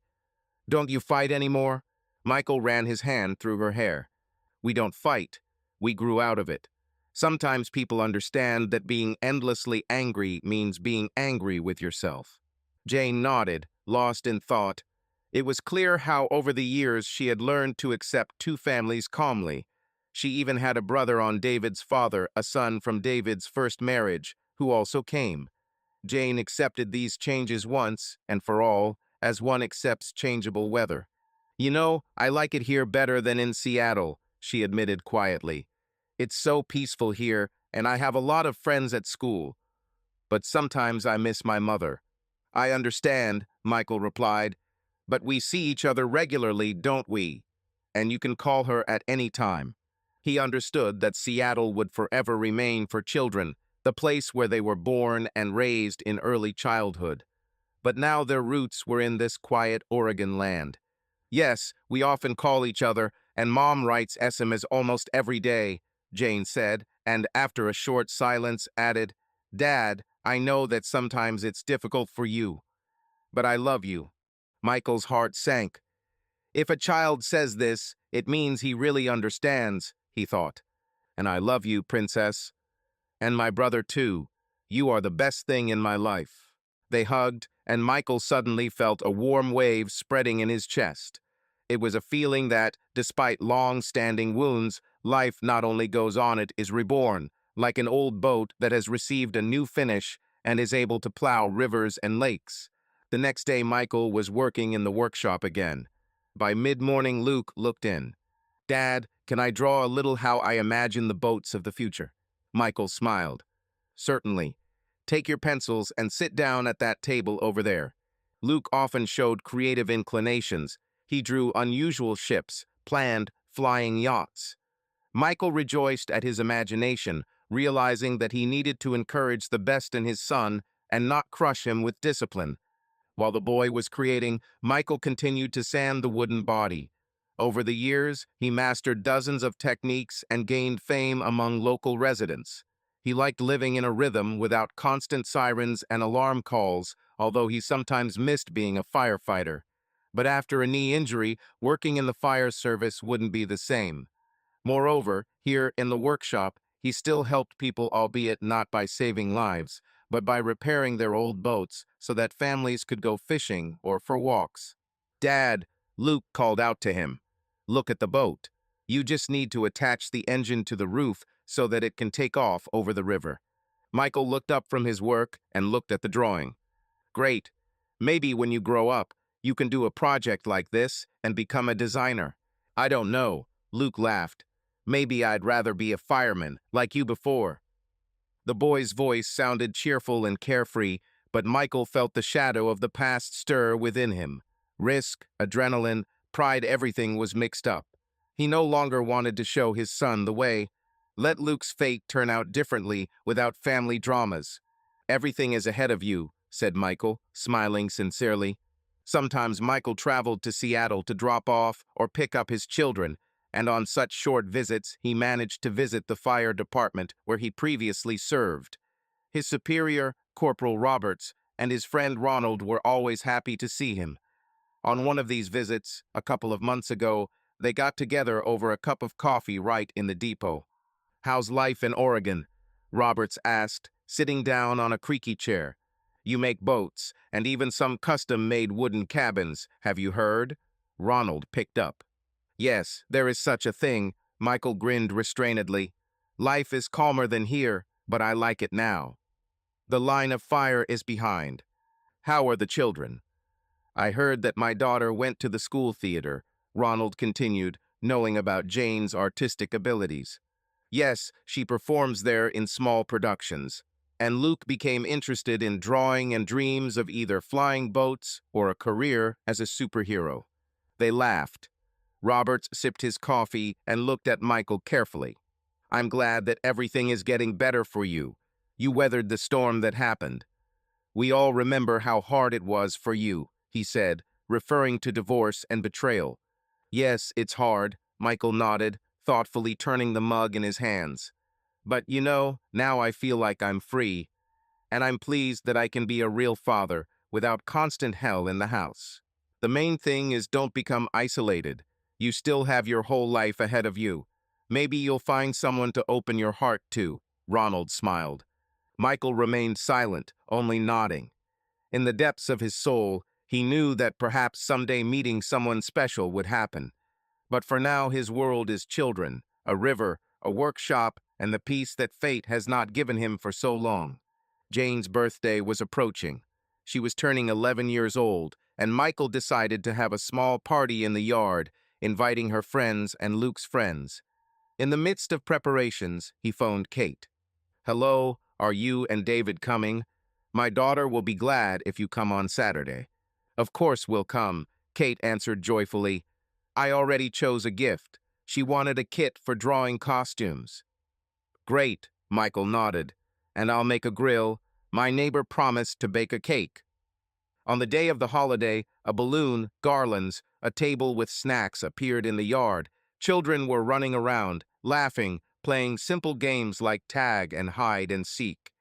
Speaker 1: Don't you fight anymore? Michael ran his hand through her hair. We don't fight. We grew out of it. Sometimes people understand that being endlessly angry means being angry with yourself. Jane nodded, lost in thought. It was clear how over the years she had learned to accept two families calmly. She even had a brother on David's father, a son from David's first marriage, who also came. Jane accepted these changes once, and for all, as one accepts changeable weather. You know, I like it here better than in Seattle, she admitted quietly. It's so peaceful here, and I have a lot of friends at school. But sometimes I miss my mother. I understand, Michael replied, but we see each other regularly, don't we? And you can call her at any time. He understood that Seattle would forever remain for children, the place where they were born and raised in early childhood. But now their roots were in this quiet Oregon land. Yes, we often call each other, and Mom writes SMS almost every day, Jane said, and after a short silence added, Dad, I know that sometimes it's difficult for you, but I love you. Michael's heart sank. If a child says this, it means he really understands, he thought. And I love you, Princess. And my brother, too. You are the best thing in my life. They hugged, and Michael suddenly felt a warm wave spreading in his chest. It was a feeling that, despite long-standing wounds, life not only goes on, it is reborn, like an old boat that has received a new finish and is able to plow rivers and lakes. The next day, Michael was working in the workshop again. By mid-morning, Luke looked in. Dad, can I draw a little how I imagine the boats of the future? Michael smiled. Certainly. Take your pencils and sit down at that table over there. Luke often showed creative inclinations. He drew unusual ships, planned flying yachts. Michael rejoiced at his imagination, realizing that he needed to encourage the best in his son and not crush him with discipline. While the boy was creating, Michael continued to sand the wooden body. Over the years, he mastered dozens of techniques and gained fame among local residents. He liked living in a rhythm without constant sirens and alarm calls, although he sometimes missed being a firefighter. But after a knee injury, working in the fire service wouldn't be the same. Moreover, here in the workshop, he still helped people, albeit not by saving lives, but by repairing their old boats so that families could go fishing or for walks. Dad, Luke called out to him. Look at the boat. You just need to attach the engine to the roof so that it can take off over the river. Michael looked up from his work and looked at the drawing. Great. Maybe when you grow up, you can do a project like this and become a designer. I don't know, Luke laughed. Maybe I'd rather be a fireman, like you before. The boy's voice sounded cheerful and carefree, but Michael felt the shadow of the past stir within him. Risk, adrenaline, pride, everything was mixed up. He no longer wanted to show his son the way. Let Luke's fate turn out differently without family dramas. Everything is ahead of you, said Michael, smiling sincerely. Sometimes Michael traveled to Seattle to drop off or pick up his children, and on such short visits he managed to visit the fire department where he previously served. His superior, Corporal Roberts, and his friend Ronald were always happy to see him. On one of these visits, a couple of months ago, they got together over a cup of coffee right in the depot. "How's life in Oregon?" Roberts asked, sitting down on a creaky chair. "You make boats, and even some custom-made wooden cabins, have you heard?" Ronald picked up. "Yes, there is such a thing," Michael grinned restrainedly. "Life is calmer than here, but I like it now. The line of fire is behind. How are the children?" "I heard that my daughter went to the school theater," Ronald continued, knowing about Jane's artistic abilities. "Yes, she performs there in small productions." And Luke became interested in drawing and dreams of either flying boats or a career as a superhero. They laughed. Roberts sipped his coffee and looked at Michael carefully. "I'm glad that everything is getting better for you. You weathered the storm that happened. We all remember how hard it was for you," he said, referring to divorce and betrayal. "Yes, it's hard," Michael nodded, thoughtfully turning the mug in his hands. "But you know, now I feel like I'm free, and I'm pleased that I can be a real father without constant hell in the house. The main thing is don't become isolated. You still have your whole life ahead of you. Maybe you'll find someone to open your heart to." Ronald smiled. Michael remained silent, only nodding. In the depths of his soul, he knew that perhaps someday meeting someone special would happen. But for now, his world is children, a river, a workshop, and the peace that fate has not given him for so long. Jane's birthday was approaching. She was turning 11 years old, and Michael decided to have a small party in the yard, inviting her friends and Luke's friends. In the midst of preparations, he phoned Kate. "Hello, are you and David coming? My daughter will be glad if you come on Saturday." "Of course we'll come," Kate answered joyfully. "I already chose a gift. She wanted a kit for drawing costumes." "Great," Michael nodded. "And I'll make a grill. My neighbor promised to bake a cake." On the day of the holiday, a balloon, garlands, a table with snacks appeared in the yard. Children were running around, laughing, playing simple games like tag and hide and seek.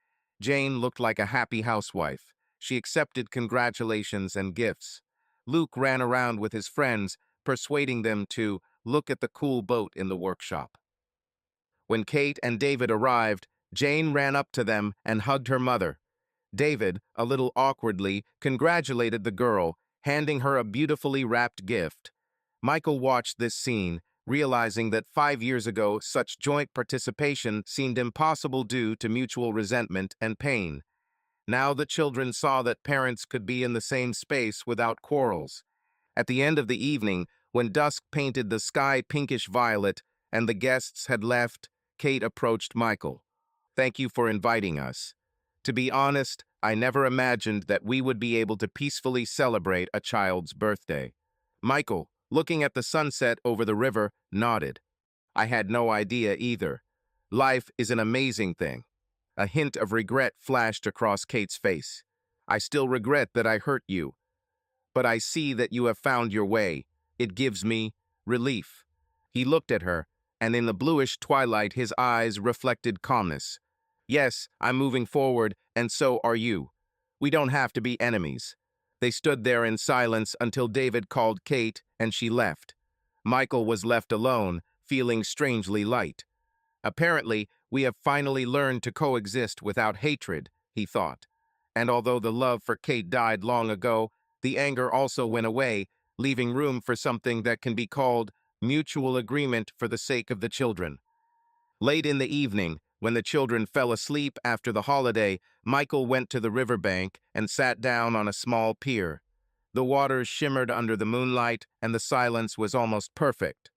Speaker 1: Jane looked like a happy housewife. She accepted congratulations and gifts. Luke ran around with his friends, persuading them to look at the cool boat in the workshop. When Kate and David arrived, Jane ran up to them and hugged her mother. David, a little awkwardly, congratulated the girl, handing her a beautifully wrapped gift. Michael watched this scene, realizing that 5 years ago such joint participation seemed impossible due to mutual resentment and pain. Now the children saw that parents could be in the same space without quarrels. At the end of the evening, when dusk painted the sky pinkish violet and the guests had left, Kate approached Michael. "Thank you for inviting us. To be honest, I never imagined that we would be able to peacefully celebrate a child's birthday." Michael, looking at the sunset over the river, nodded. "I had no idea either. Life is an amazing thing." A hint of regret flashed across Kate's face. "I still regret that I hurt you, but I see that you have found your way. It gives me relief." He looked at her, and in the bluish twilight his eyes reflected calmness. "Yes, I'm moving forward, and so are you. We don't have to be enemies." They stood there in silence until David called Kate, and she left. Michael was left alone, feeling strangely light. "Apparently, we have finally learned to coexist without hatred," he thought. And although the love for Kate died long ago, the anger also went away, leaving room for something that can be called mutual agreement for the sake of the children. Late in the evening, when the children fell asleep after the holiday, Michael went to the riverbank and sat down on a small pier. The waters shimmered under the moonlight, and the silence was almost perfect.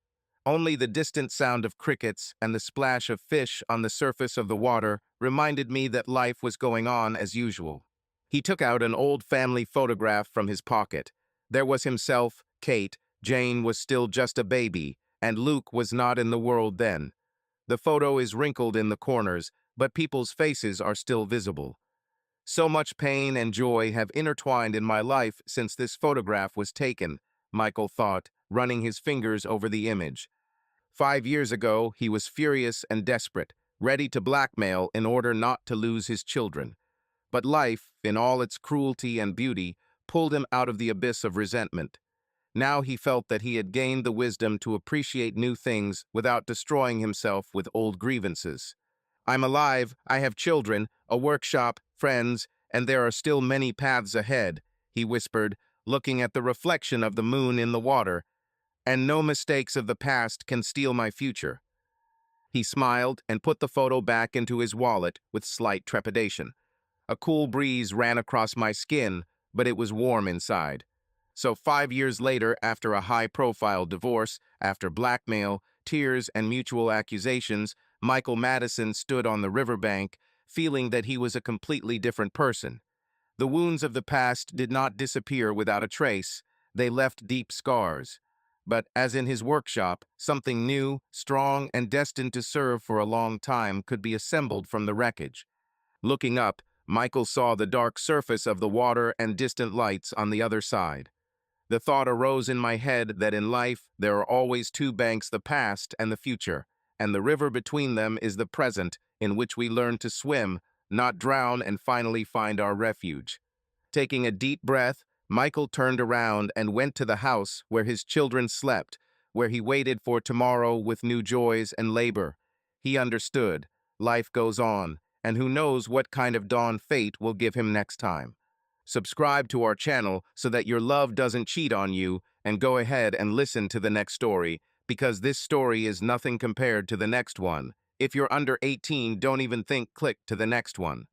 Speaker 1: Only the distant sound of crickets and the splash of fish on the surface of the water reminded me that life was going on as usual. He took out an old family photograph from his pocket. There was himself, Kate, Jane was still just a baby, and Luke was not in the world then. The photo is wrinkled in the corners, but people's faces are still visible. So much pain and joy have intertwined in my life since this photograph was taken, Michael thought, running his fingers over the image. 5 years ago, he was furious and desperate, ready to blackmail in order not to lose his children. But life, in all its cruelty and beauty, pulled him out of the abyss of resentment. Now he felt that he had gained the wisdom to appreciate new things without destroying himself with old grievances. I'm alive, I have children, a workshop, friends, and there are still many paths ahead, he whispered, looking at the reflection of the moon in the water, and no mistakes of the past can steal my future. He smiled and put the photo back into his wallet with slight trepidation. A cool breeze ran across my skin, but it was warm inside. So 5 years later, after a high-profile divorce, after blackmail, tears, and mutual accusations, Michael Madison stood on the riverbank, feeling that he was a completely different person. The wounds of the past did not disappear without a trace. They left deep scars. But as in his workshop, something new, strong, and destined to serve for a long time could be assembled from the wreckage. Looking up, Michael saw the dark surface of the water and distant lights on the other side. The thought arose in my head that in life there are always two banks, the past and the future, and the river between them is the present, in which we learn to swim, not drown, and finally find our refuge. Taking a deep breath, Michael turned around and went to the house where his children slept, where he waited for tomorrow with new joys and labor. He understood. Life goes on, and who knows what kind of dawn fate will give him next time. Subscribe to our channel so that your love doesn't cheat on you, and go ahead and listen to the next story, because this story is nothing compared to the next one. If you're under 18, don't even think click to the next one.